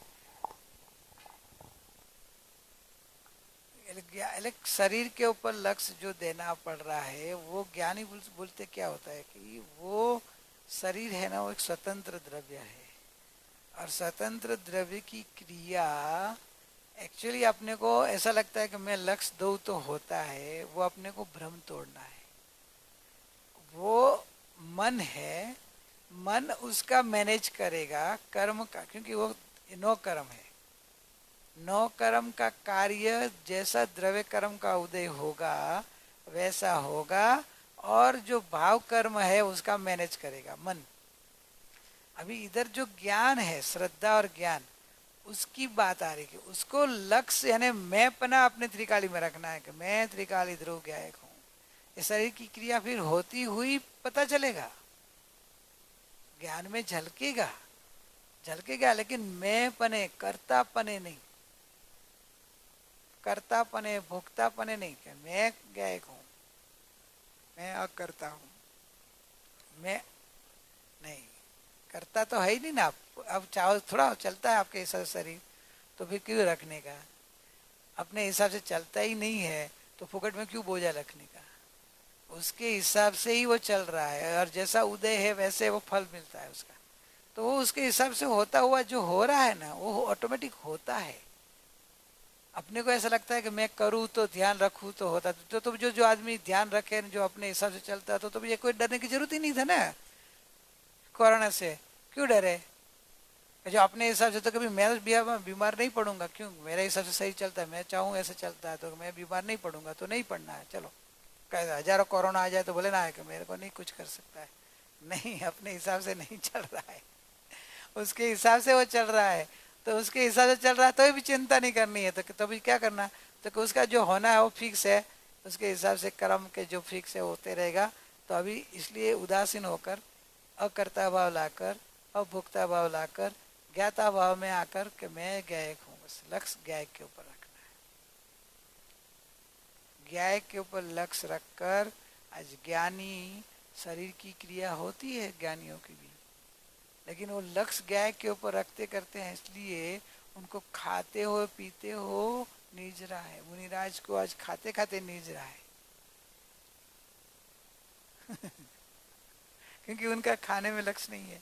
[SPEAKER 1] शरीर के ऊपर लक्ष्य जो देना पड़ रहा है वो ज्ञानी बोलते क्या होता है कि वो शरीर है ना, वो एक स्वतंत्र द्रव्य है। और स्वतंत्र द्रव्य की क्रिया एक्चुअली अपने को ऐसा लगता है कि मैं लक्ष्य दो तो होता है, वो अपने को भ्रम तोड़ना है। वो मन है, मन उसका मैनेज करेगा कर्म का, क्योंकि वो नौ कर्म है। नौ कर्म का कार्य जैसा द्रव्य कर्म का उदय होगा वैसा होगा, और जो भाव कर्म है उसका मैनेज करेगा मन। अभी इधर जो ज्ञान है, श्रद्धा और ज्ञान, उसकी बात आ रही है। उसको लक्ष्य यानी मैं पना अपने त्रिकाली में रखना है कि मैं त्रिकाली ध्रुव ज्ञायक हूँ। ये शरीर की क्रिया फिर होती हुई पता चलेगा, ज्ञान में झलकेगा, लेकिन मैं पने, कर्ता पने नहीं, कर्ता पने भोक्ता पने नहीं कि मैं गायक हूँ, मैं अकर्ता हूँ, मैं नहीं, करता तो है ही नहीं ना। अब चाहो थोड़ा चलता है आपके हिसाब से शरीर, तो फिर क्यों रखने का? अपने हिसाब से चलता ही नहीं है तो फुकट में क्यों बोझा रखने का? उसके हिसाब से ही वो चल रहा है, और जैसा उदय है वैसे वो फल मिलता है उसका। तो वो उसके हिसाब से होता हुआ जो हो रहा है ना, वो ऑटोमेटिक होता है। अपने को ऐसा लगता है कि मैं करूँ तो ध्यान रखूँ तो होता, तो जो आदमी ध्यान रखे, जो अपने हिसाब से चलता, तो ये कोई डरने की जरूरत ही नहीं था ना। कोरोना से क्यों डरे? जो अपने हिसाब से, तो कभी मैं बीमार नहीं पड़ूंगा, क्यों? मेरे हिसाब से सही चलता है, मैं चाहूँ ऐसे चलता है, तो मैं बीमार नहीं पड़ूंगा, तो नहीं पड़ना है। चलो हजारों कोरोना आ जाए तो बोले ना है कि मेरे को नहीं कुछ कर सकता है। नहीं, अपने हिसाब से नहीं चल रहा है, उसके हिसाब से वो चल रहा है। तो उसके हिसाब से चल रहा है तो भी चिंता नहीं करनी है। तो भी क्या करना? तो उसका जो होना है वो फिक्स है, उसके हिसाब से कर्म के जो फिक्स है होते रहेगा। तो अभी इसलिए उदासीन होकर, अकर्ता भाव लाकर, अभोक्ता भाव लाकर, ज्ञाता भाव में आकर के मैं गायक हूँ, बस लक्ष्य गायक के ऊपर रखना है। गायक के ऊपर लक्ष्य रखकर आज ज्ञानी शरीर की क्रिया होती है ज्ञानियों की भी, लेकिन वो लक्ष्य गायक के ऊपर रखते करते हैं, इसलिए उनको खाते हो पीते हो नीज रहा है। मुनिराज को आज खाते खाते नीज रहा है क्योंकि उनका खाने में लक्ष्य नहीं है।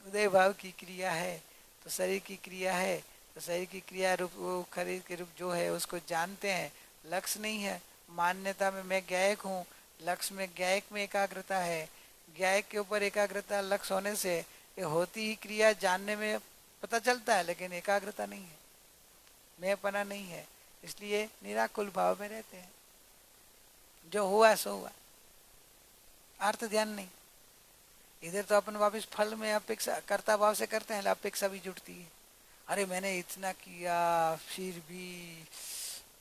[SPEAKER 1] उदय भाव की क्रिया है तो शरीर की क्रिया है, तो शरीर की क्रिया रूप वो शरीर के रूप जो है उसको जानते हैं, लक्ष्य नहीं है। मान्यता में मैं गायक हूँ, लक्ष्य में गायक में एकाग्रता है, गायक के ऊपर एकाग्रता लक्ष्य होने से ये होती ही क्रिया जानने में पता चलता है, लेकिन एकाग्रता नहीं है, मैंपना नहीं है, इसलिए निराकुल भाव में रहते हैं। जो हुआ सो हुआ, अर्थ ध्यान नहीं। इधर तो अपन वापस फल में अपेक्षा कर्ता भाव से करते हैं, अपेक्षा भी जुटती है। अरे मैंने इतना किया फिर भी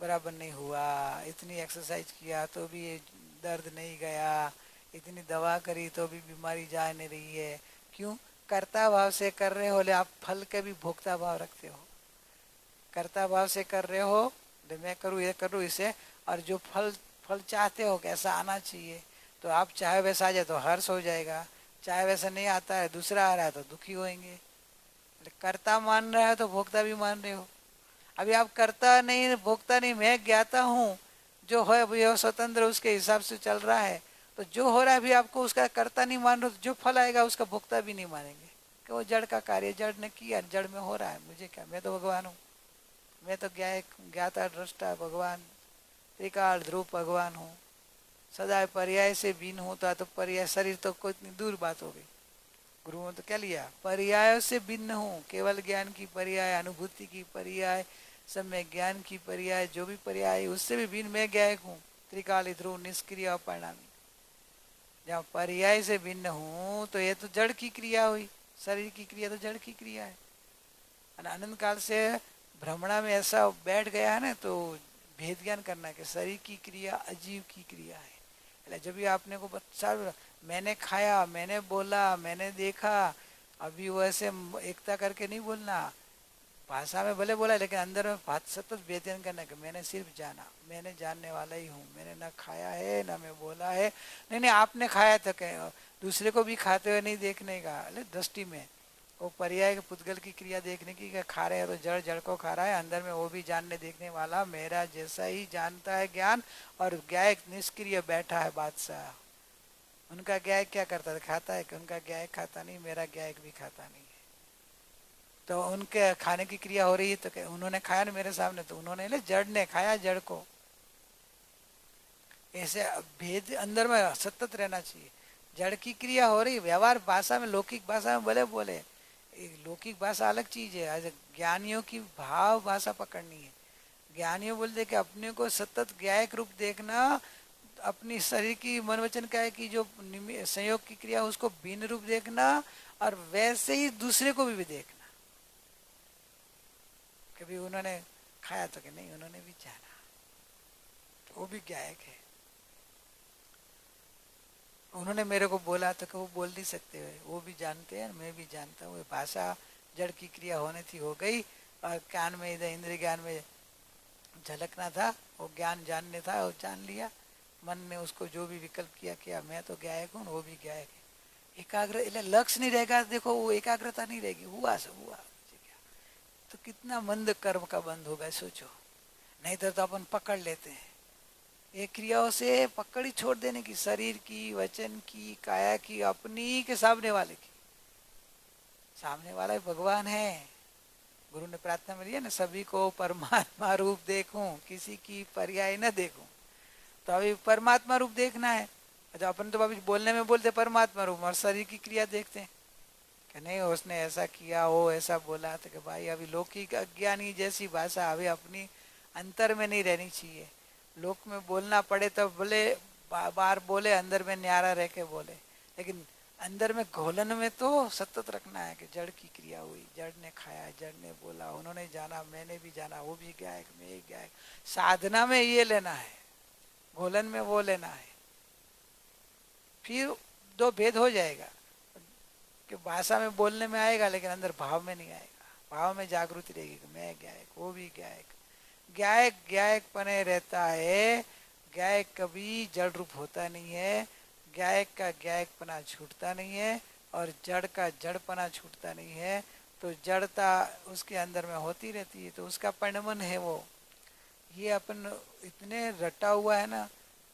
[SPEAKER 1] बराबर नहीं हुआ, इतनी एक्सरसाइज किया तो भी दर्द नहीं गया, इतनी दवा करी तो भी बीमारी जा नहीं रही है। क्यों? कर्ता भाव से कर रहे हो, ले आप फल के भी भोक्ता भाव रखते हो। कर्ता भाव से कर रहे हो, मैं करूँ ये करूँ इसे, और जो फल चाहते हो कैसा आना चाहिए, तो आप चाहे वैसा आ जाए तो हर्ष हो जाएगा, चाहे वैसा नहीं आता है दूसरा आ रहा है तो दुखी होंगे। कर्ता मान रहा है तो भोक्ता भी मान रहे हो। अभी आप कर्ता नहीं भोक्ता नहीं, मैं ज्ञाता हूँ, जो है वो स्वतंत्र उसके हिसाब से चल रहा है, तो जो हो रहा है अभी आपको उसका कर्ता नहीं मान रहे, तो जो फल आएगा उसका भोक्ता भी नहीं मानेंगे कि वो जड़ का कार्य जड़ ने किया, जड़ में हो रहा है, मुझे क्या, मैं तो भगवान हूँ, मैं तो ज्ञाता दृष्टा भगवान त्रिकाल ध्रुव भगवान हूँ, सदा पर्याय से भिन्न होता, तो पर्याय शरीर तो कोई इतनी दूर बात हो गई। गुरुओं ने तो क्या लिया, पर्यायों से भिन्न हूँ, केवल ज्ञान की पर्याय, अनुभूति की पर्याय, सम्यक ज्ञान की पर्याय, जो भी पर्याय उससे भी भिन्न मैं गायक हूँ, त्रिकाल ध्रुव निष्क्रिय और परिणामी। जहाँ पर्याय से भिन्न हूँ तो ये तो जड़ की क्रिया हुई, शरीर की क्रिया तो जड़ की क्रिया है। अनंत काल से भ्रमणा में ऐसा बैठ गया है ना, तो भेद ज्ञान करना है कि शरीर की क्रिया अजीव की क्रिया है। जब भी आपने को बच्चा मैंने खाया, मैंने बोला, मैंने देखा, अभी वैसे एकता करके नहीं बोलना, भाषा में भले बोला लेकिन अंदर में बात सतत वेदन करना कि मैंने सिर्फ जाना, मैंने जानने वाला ही हूँ, मैंने ना खाया है ना मैं बोला है। नहीं आपने खाया तो कहीं दूसरे को भी खाते हुए नहीं देखने का, दृष्टि में वो पर्याय पुद्गल की क्रिया देखने की, खा रहे हैं तो जड़ जड़ को खा रहा है, अंदर में वो भी जानने देखने वाला मेरा जैसा ही जानता है ज्ञान। और गायक निष्क्रिय बैठा है बादशाह, उनका गायक क्या करता है, खाता है कि उनका गायक खाता नहीं, मेरा गायक भी खाता नहीं है। तो उनके खाने की क्रिया हो रही है तो उन्होंने खाया ना मेरे सामने, तो उन्होंने जड़ ने खाया जड़ को। ऐसे भेद अंदर में सतत रहना चाहिए। जड़ की क्रिया हो रही, व्यवहार भाषा में लौकिक भाषा में भले बोले, लौकिक भाषा अलग चीज है। आज ज्ञानियों की भाव भाषा पकड़नी है। ज्ञानियों बोलते कि अपने को सतत गायक रूप देखना, अपनी शरीर की मन वचन काय की जो संयोग की क्रिया उसको भिन्न रूप देखना, और वैसे ही दूसरे को भी देखना। कभी उन्होंने खाया तो कि नहीं, उन्होंने भी जाना, तो वो भी गायक है। उन्होंने मेरे को बोला तो कि वो बोल नहीं सकते हुए, वो भी जानते हैं, मैं भी जानता हूँ। भाषा जड़ की क्रिया होने थी हो गई, और ज्ञान में इधर इंद्रिय ज्ञान में झलकना था, वो ज्ञान जानने था, वो जान लिया। मन ने उसको जो भी विकल्प किया, मैं तो गायक हूँ, वो भी गायक है। एकाग्र लक्ष्य नहीं रहेगा, देखो वो एकाग्रता नहीं रहेगी, हुआ सब हुआ, तो कितना मंद कर्म का बंद होगा सोचो। नहीं तो अपन पकड़ लेते हैं, ये क्रियाओं से पकड़ ही छोड़ देने की, शरीर की, वचन की, काया की, अपनी के सामने वाले की। सामने वाला भगवान है। गुरु ने प्रार्थना में लिया ना, सभी को परमात्मा रूप देखूं, किसी की पर्याय न देखूं। तो अभी परमात्मा रूप देखना है। अच्छा, अपन तो अभी बोलने में बोलते परमात्मा रूप, और शरीर की क्रिया देखते हैं कि नहीं उसने ऐसा किया, वो ऐसा बोला, तो कि भाई अभी लौकिक अज्ञानी जैसी भाषा अभी अपनी अंतर में नहीं रहनी चाहिए। लोक में बोलना पड़े तो बोले, बार बोले, अंदर में न्यारा रह के बोले, लेकिन अंदर में घोलन में तो सतत रखना है कि जड़ की क्रिया हुई, जड़ ने खाया, जड़ ने बोला, उन्होंने जाना, मैंने भी जाना, वो भी गायक, मैं ही गायक। साधना में ये लेना है, घोलन में वो लेना है, फिर दो भेद हो जाएगा कि भाषा में बोलने में आएगा लेकिन अंदर भाव में नहीं आएगा। भाव में जागृति रहेगी कि मैं गायक, वो भी गायक। गायक गायक पने रहता है, गायक कभी जड़ रूप होता नहीं है, गायक का गायकपना छूटता नहीं है और जड़ का जड़पना छूटता नहीं है। तो जड़ता उसके अंदर में होती रहती है, तो उसका परिणमन है वो। ये अपन इतने रटा हुआ है ना,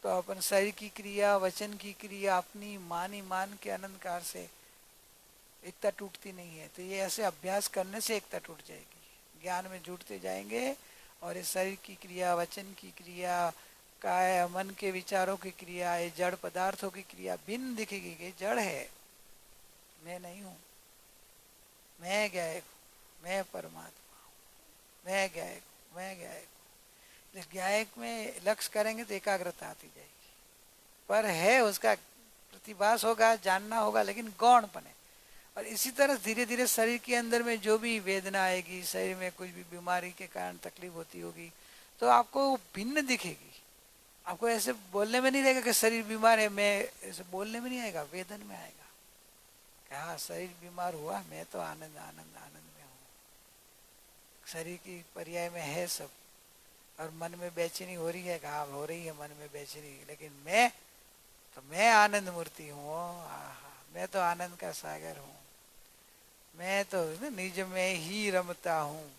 [SPEAKER 1] तो अपन शरीर की क्रिया, वचन की क्रिया अपनी मान के आनंद कार से एकता टूटती नहीं है। तो ये ऐसे अभ्यास करने से एकता टूट जाएगी, ज्ञान में जुड़ते जाएंगे और इस शरीर की क्रिया, वचन की क्रिया, काय मन के विचारों की क्रिया, ये जड़ पदार्थों की क्रिया भिन्न दिखेगी कि जड़ है, मैं नहीं हूँ, मैं गायक हूँ, मैं परमात्मा हूँ, मैं गायक हूँ, मैं गायक हूँ। इस गायक में लक्ष्य करेंगे तो एकाग्रता आती जाएगी। पर है उसका प्रतिभास होगा, जानना होगा, लेकिन गौणपन है। और इसी तरह धीरे धीरे शरीर के अंदर में जो भी वेदना आएगी, शरीर में कुछ भी बीमारी के कारण तकलीफ होती होगी, तो आपको भिन्न दिखेगी। आपको ऐसे बोलने में नहीं रहेगा कि शरीर बीमार है, मैं ऐसे बोलने में नहीं आएगा, वेदन में आएगा कि हाँ शरीर बीमार हुआ, मैं तो आनंद आनंद आनंद में हूँ। शरीर की पर्याय में है सब। और मन में बेचैनी हो रही है, हाँ हो रही है मन में बेचैनी, लेकिन मैं आनंद मूर्ति हूँ। मैं तो आनंद का सागर हूँ, मैं तो निज में ही रमता हूँ,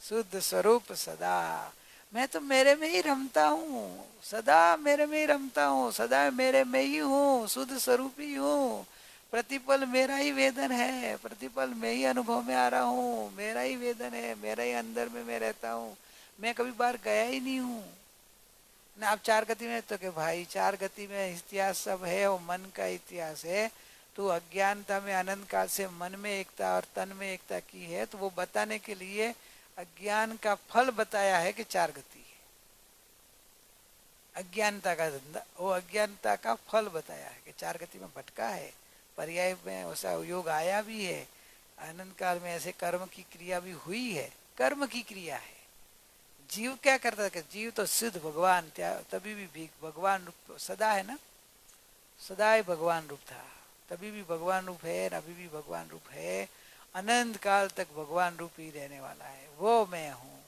[SPEAKER 1] शुद्ध स्वरूप सदा। मैं तो मेरे में ही रमता हूँ, सदा मेरे में ही रमता हूँ, सदा मेरे में ही हूँ, शुद्ध स्वरूप ही हूँ। प्रतिपल मेरा ही वेदन है, प्रतिपल मैं ही अनुभव में आ रहा हूँ, मेरा ही वेदन है, मेरा ही अंदर में मैं रहता हूँ। मैं कभी बाहर गया ही नहीं हूँ ना। आप चार गति में तो के भाई चार गति में इतिहास सब है, वो मन का इतिहास है। तो अज्ञानता में अनंत काल से मन में एकता और तन में एकता की है, तो वो बताने के लिए अज्ञान का फल बताया है कि चार गति है। अज्ञानता का धंधा, वो अज्ञानता का फल बताया है कि चार गति में भटका है। पर्याय में ऐसा योग आया भी है, अनंत काल में ऐसे कर्म की क्रिया भी हुई है, कर्म की क्रिया है। जीव क्या करता है कि जीव तो सिद्ध भगवान, तभी भी भगवान रूप सदा है ना, सदा ही भगवान रूप था, तभी भी भगवान रूप है, अभी भी भगवान रूप है, अनंत काल तक भगवान रूप ही रहने वाला है, वो मैं हूं।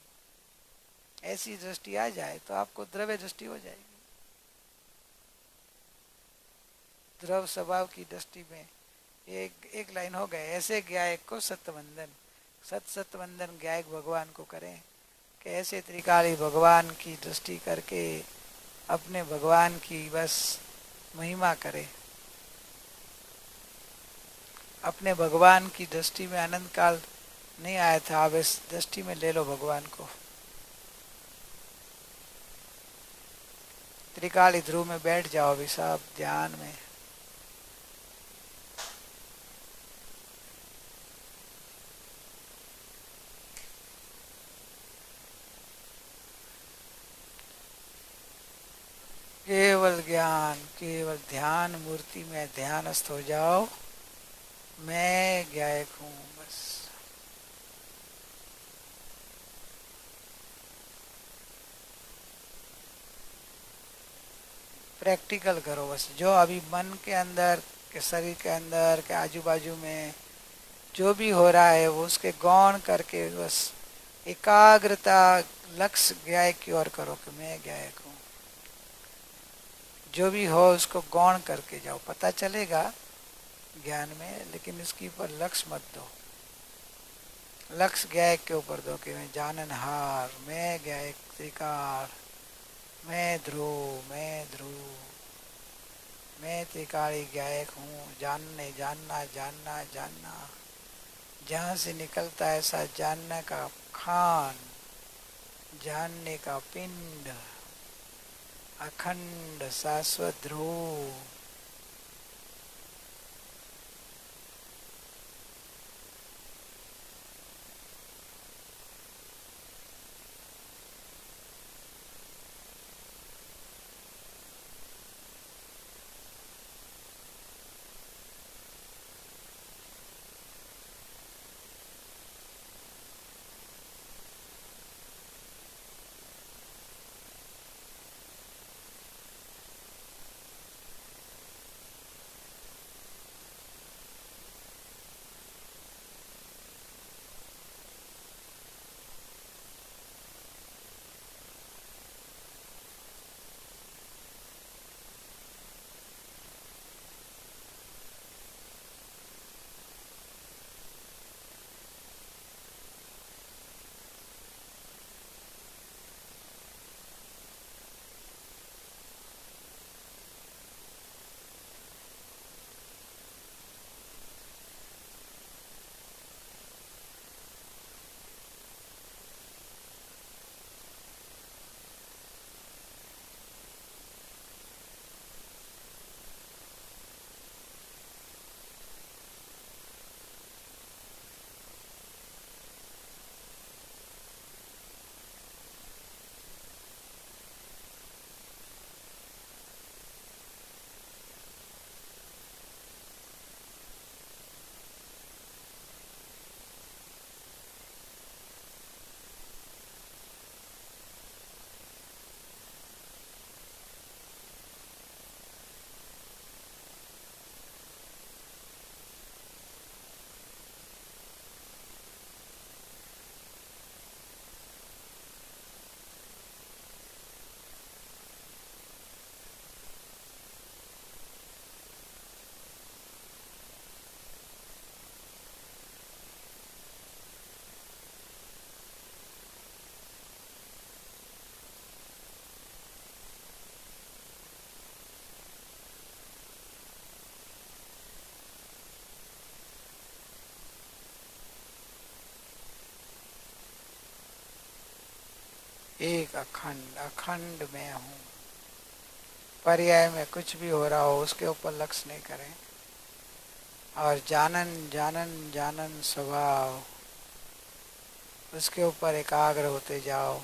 [SPEAKER 1] ऐसी दृष्टि आ जाए तो आपको द्रव्य दृष्टि हो जाएगी। द्रव स्वभाव की दृष्टि में एक लाइन हो गए, ऐसे गायक को सत्यवंदन, सत्यवंदन गायक भगवान को करें कि ऐसे त्रिकाली भगवान की दृष्टि करके अपने भगवान की बस महिमा करे। अपने भगवान की दृष्टि में अनंत काल नहीं आया था, अब इस दृष्टि में ले लो भगवान को। त्रिकाली ध्रुव में बैठ जाओ अभी सब ध्यान में। केवल ज्ञान, केवल ध्यान मूर्ति में ध्यानस्थ हो जाओ, मैं गायक हूं बस। प्रैक्टिकल करो बस, जो अभी मन के अंदर के शरीर के अंदर के आजू बाजू में जो भी हो रहा है वो उसके गौण करके बस एकाग्रता लक्ष्य गायक की ओर करो कि मैं गायक हूँ। जो भी हो उसको गौण करके जाओ, पता चलेगा ज्ञान में, लेकिन इसके ऊपर लक्ष्य मत दो। लक्ष्य गायक के ऊपर दो कि मैं जाननहार, मैं गायक त्रिकाल, मैं ध्रुव, मैं ध्रुव, मैं त्रिकाली गायक हूँ। जानने जानना जानना जानना, जहाँ से निकलता है ऐसा जानने का खान, जानने का पिंड, अखंड शाश्वत ध्रुव। एक अखंड अखंड मैं हूँ। पर्याय में कुछ भी हो रहा हो उसके ऊपर लक्ष्य नहीं करें, और जानन जानन जानन स्वभाव, उसके ऊपर एकाग्र होते जाओ।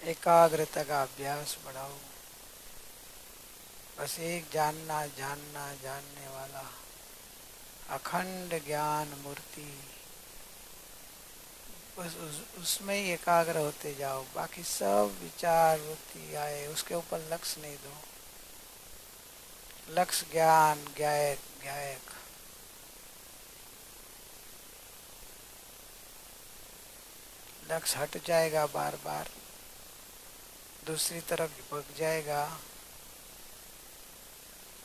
[SPEAKER 1] एकाग्रता का अभ्यास बढ़ाओ। बस एक जानना जानना जानने वाला अखंड ज्ञान मूर्ति, बस उसमें ही एकाग्र होते जाओ। बाकी सब विचार वृत्ति आए उसके ऊपर लक्ष्य नहीं दो। लक्ष्य ज्ञान ज्ञायक ज्ञायक। लक्ष्य हट जाएगा, बार बार दूसरी तरफ भग जाएगा,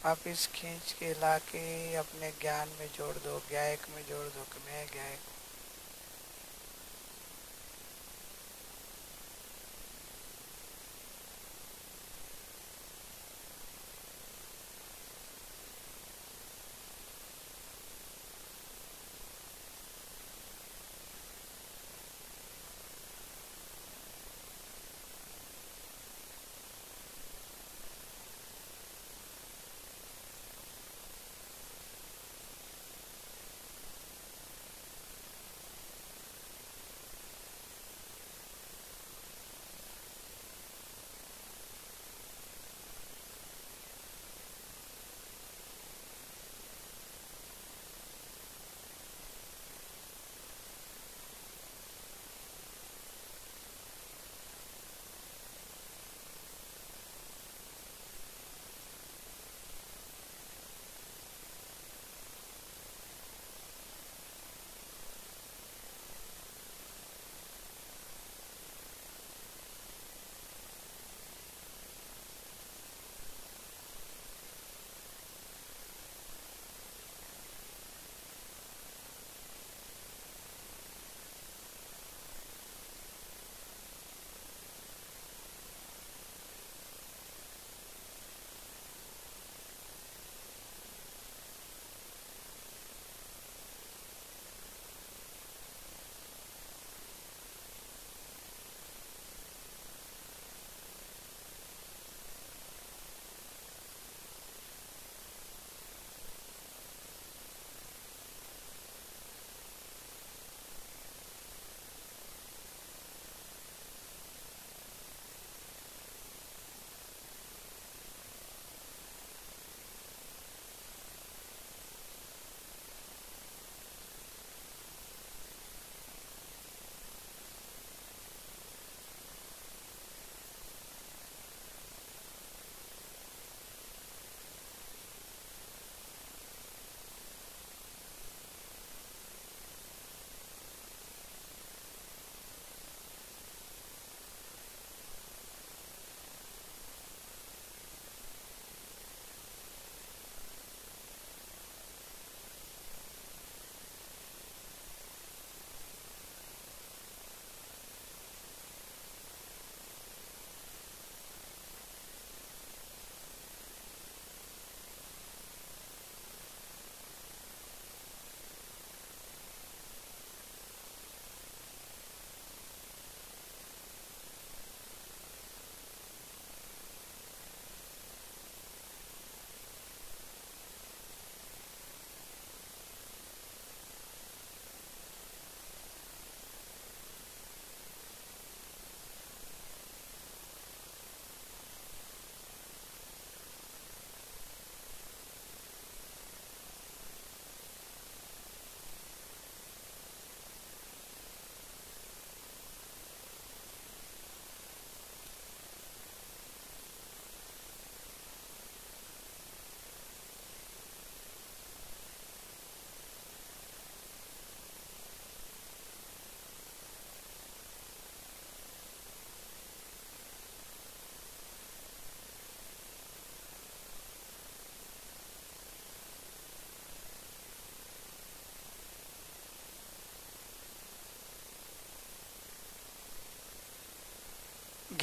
[SPEAKER 1] वापिस खींच के लाके अपने ज्ञान में जोड़ दो, ज्ञायक में जोड़ दो कि मैं ज्ञायक हूँ।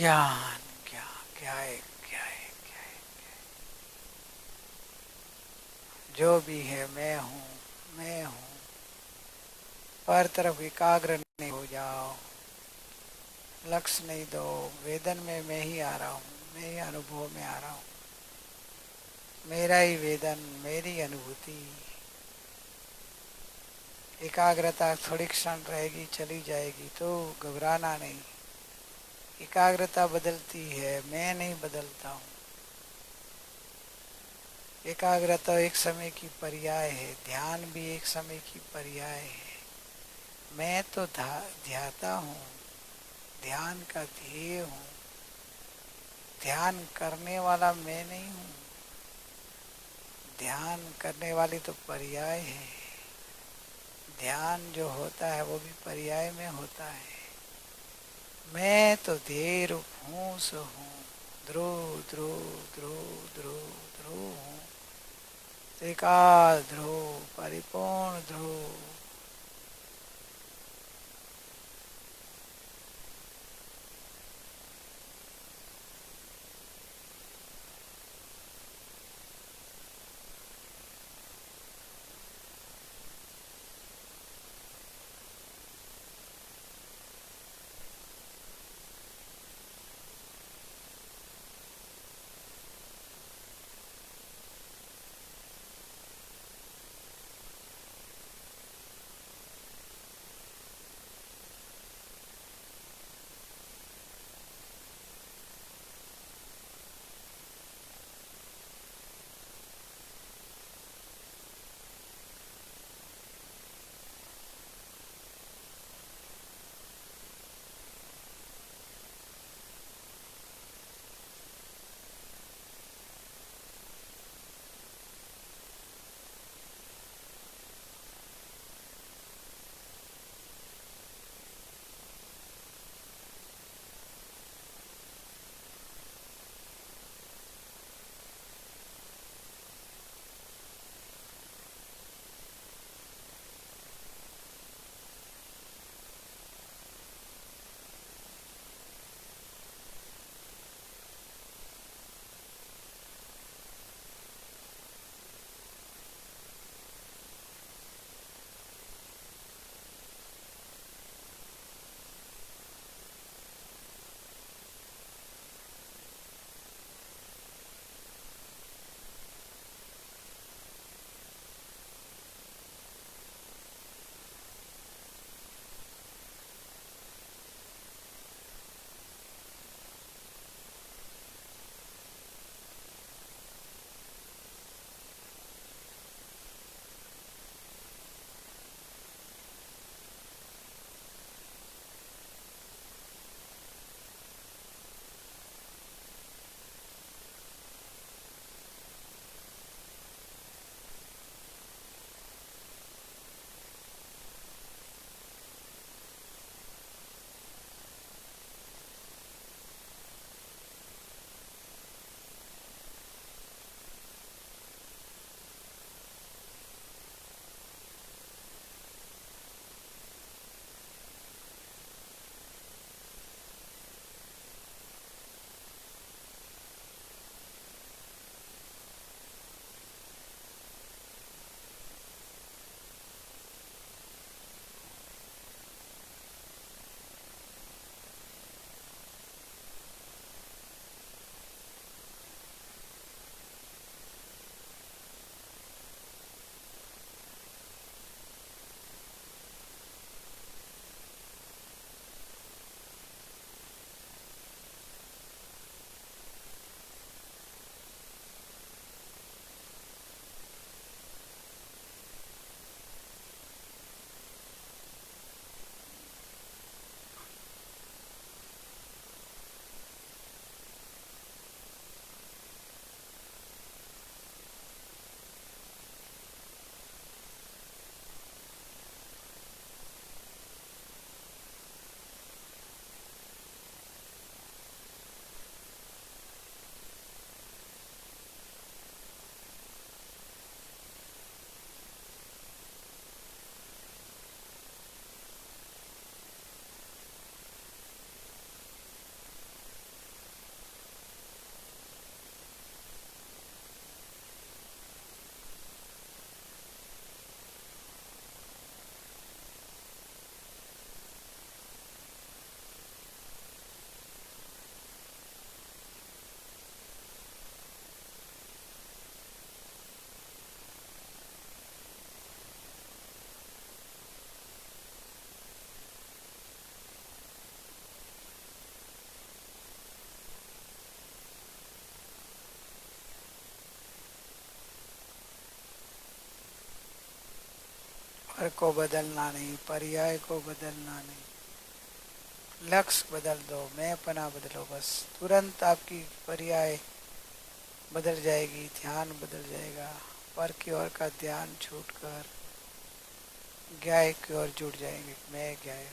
[SPEAKER 1] ज्ञान ज्ञान क्या है, क्या है, क्या है, जो भी है मैं हूँ, मैं हूँ। पर तरफ एकाग्र नहीं हो जाओ, लक्ष्य नहीं दो। वेदन में मैं ही आ रहा हूँ, मैं ही अनुभव में आ रहा हूँ, मेरा ही वेदन, मेरी अनुभूति। एकाग्रता थोड़ी क्षण रहेगी, चली जाएगी, तो घबराना नहीं। एकाग्रता बदलती है, मैं नहीं बदलता हूँ। एकाग्रता एक समय की पर्याय है, ध्यान भी एक समय की पर्याय है। मैं तो ध्याता हूँ, ध्यान का ध्येय हूँ। ध्यान करने वाला मैं नहीं हूँ, ध्येय करने वाली तो पर्याय है। ध्यान जो होता है वो भी पर्याय में होता है। मैं तो ध्येय रूप हूँ, सो हूँ, ध्रुव ध्रुव ध्रुव ध्रुव ध्रुव हूँ। त्रिकाल ध्रुव, परिपूर्ण ध्रुव। को बदलना नहीं, पर्याय को बदलना नहीं, लक्ष्य बदल दो, मैंपना बदलो, बस तुरंत आपकी पर्याय बदल जाएगी, ध्यान बदल जाएगा। पर की ओर का ध्यान छूटकर ज्ञाय की ओर जुड़ जाएंगे। मैं ज्ञाय।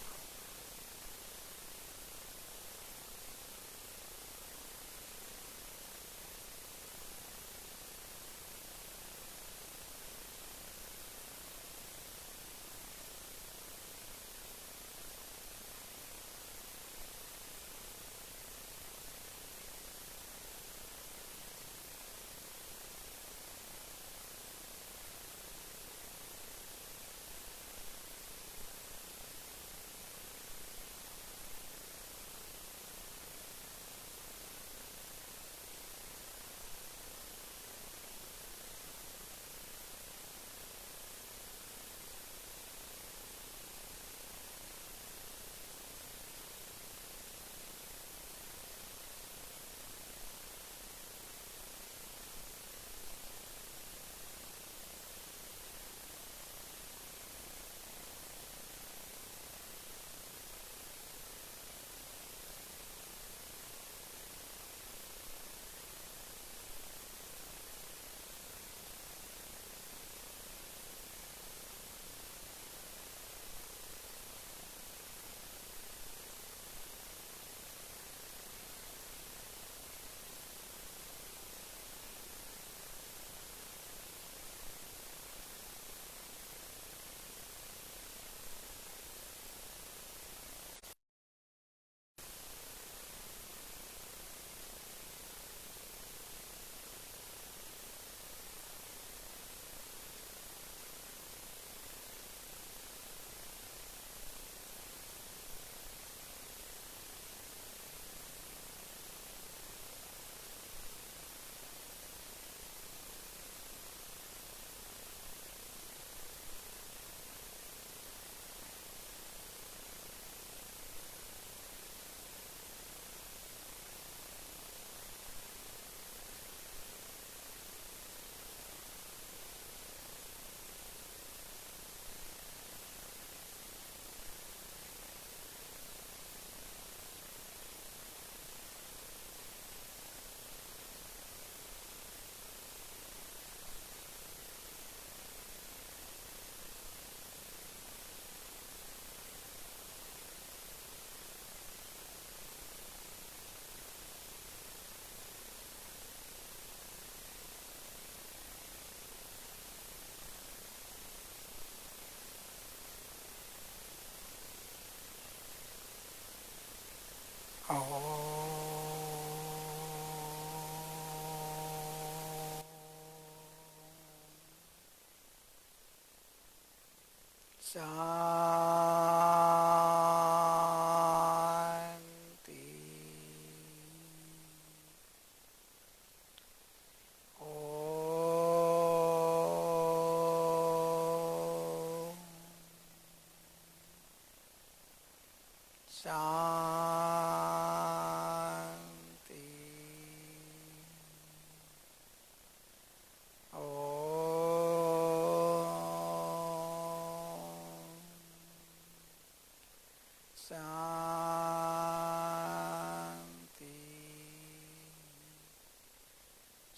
[SPEAKER 1] शांति। ओम शांति।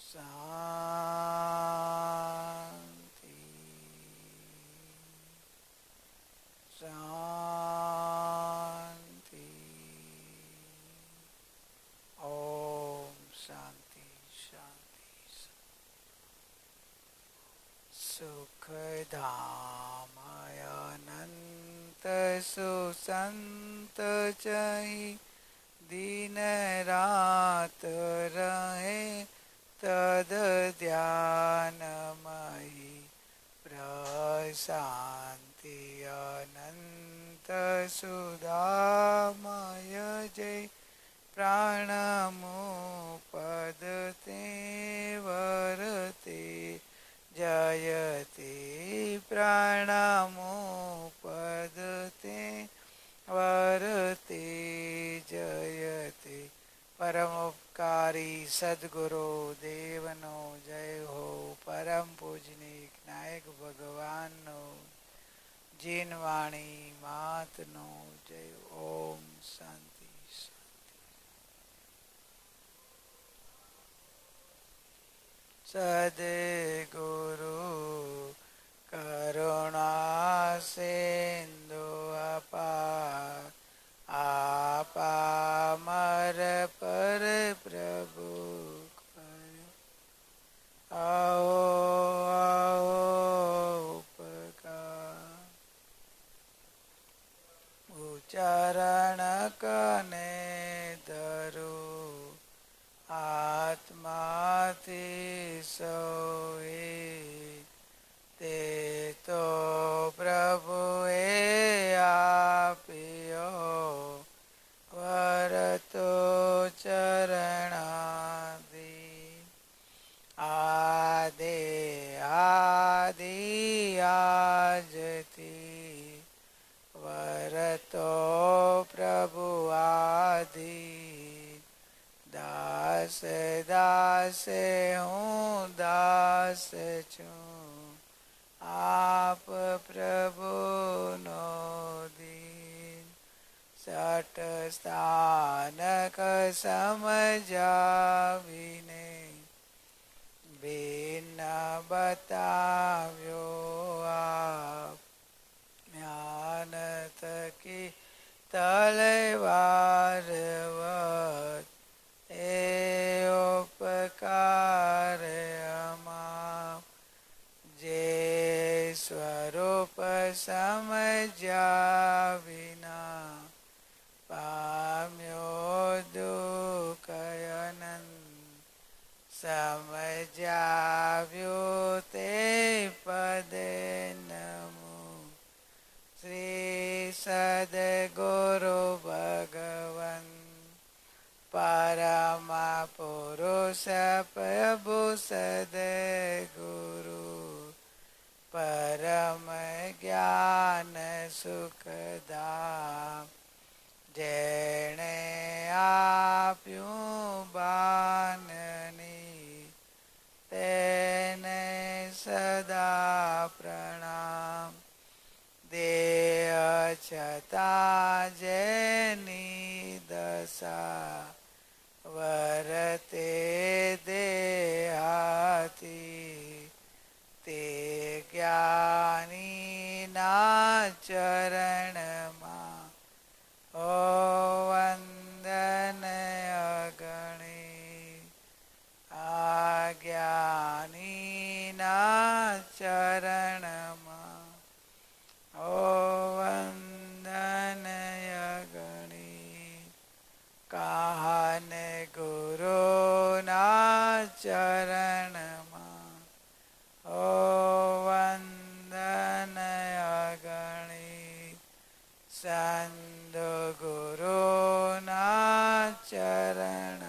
[SPEAKER 1] शांति शांति शांति। ओम शांति शांति। सुखधाम अनंत सुसंत चहि दिन रात रहे तद ध्यानमयि प्रशांति अनंत सुधामय जय प्राणमुपदते वरते जयते प्राणमुपदते वरते जयते। परमोपकारी सद्गुरु देवनो जय हो। परम पूजनीक नायक भगवान नो જીનવાણી માતનો જય. ઓમ શાંતિ. સદગુરુ કરુણા સિંધુ અપામર પર પ્રભુ આવો ઉપકાર. ઉચ્ચારણ કને ધરું આત્માથી સોએ તે તો પ્રભુએ આપ્યો વરતો ચરણાદી. આદિ આજથી વરતો પ્રભુ આદિ. દાસ દાસે હું દાસ છું આપ પ્રભુનો દીન. સટ સ્થાનક સમજાવીને ભિન્ન બતાવ્યો આપ. જ્ઞાન થકી તલવારવત એ ઉપકાર અમાપ. જે સ્વરૂપ સમજ્યા વિના પામ્યો દુઃખ અનંત. સમજાવ્યું તે પદે નમો. શ્રી સદગુરુ ભગવન પરમ પુરુષ પ્રભુ સદગુરુ પરમ જ્ઞાન સુખધામ. જેણે આપ્યું બાનની તેને સદા પ્રણામ. દેહ છતાં જેની દશા વરતે દેહાતી તે જ્ઞાનીના ચરણમાં ઓ વંદન અગણી. આ જ્ઞાનીના ચરણમાં ઓ વંદન અગણી. કાહન ગુરુના ચરણમાં ઓ વંદન અગણી. સંત ગુરુના ચરણ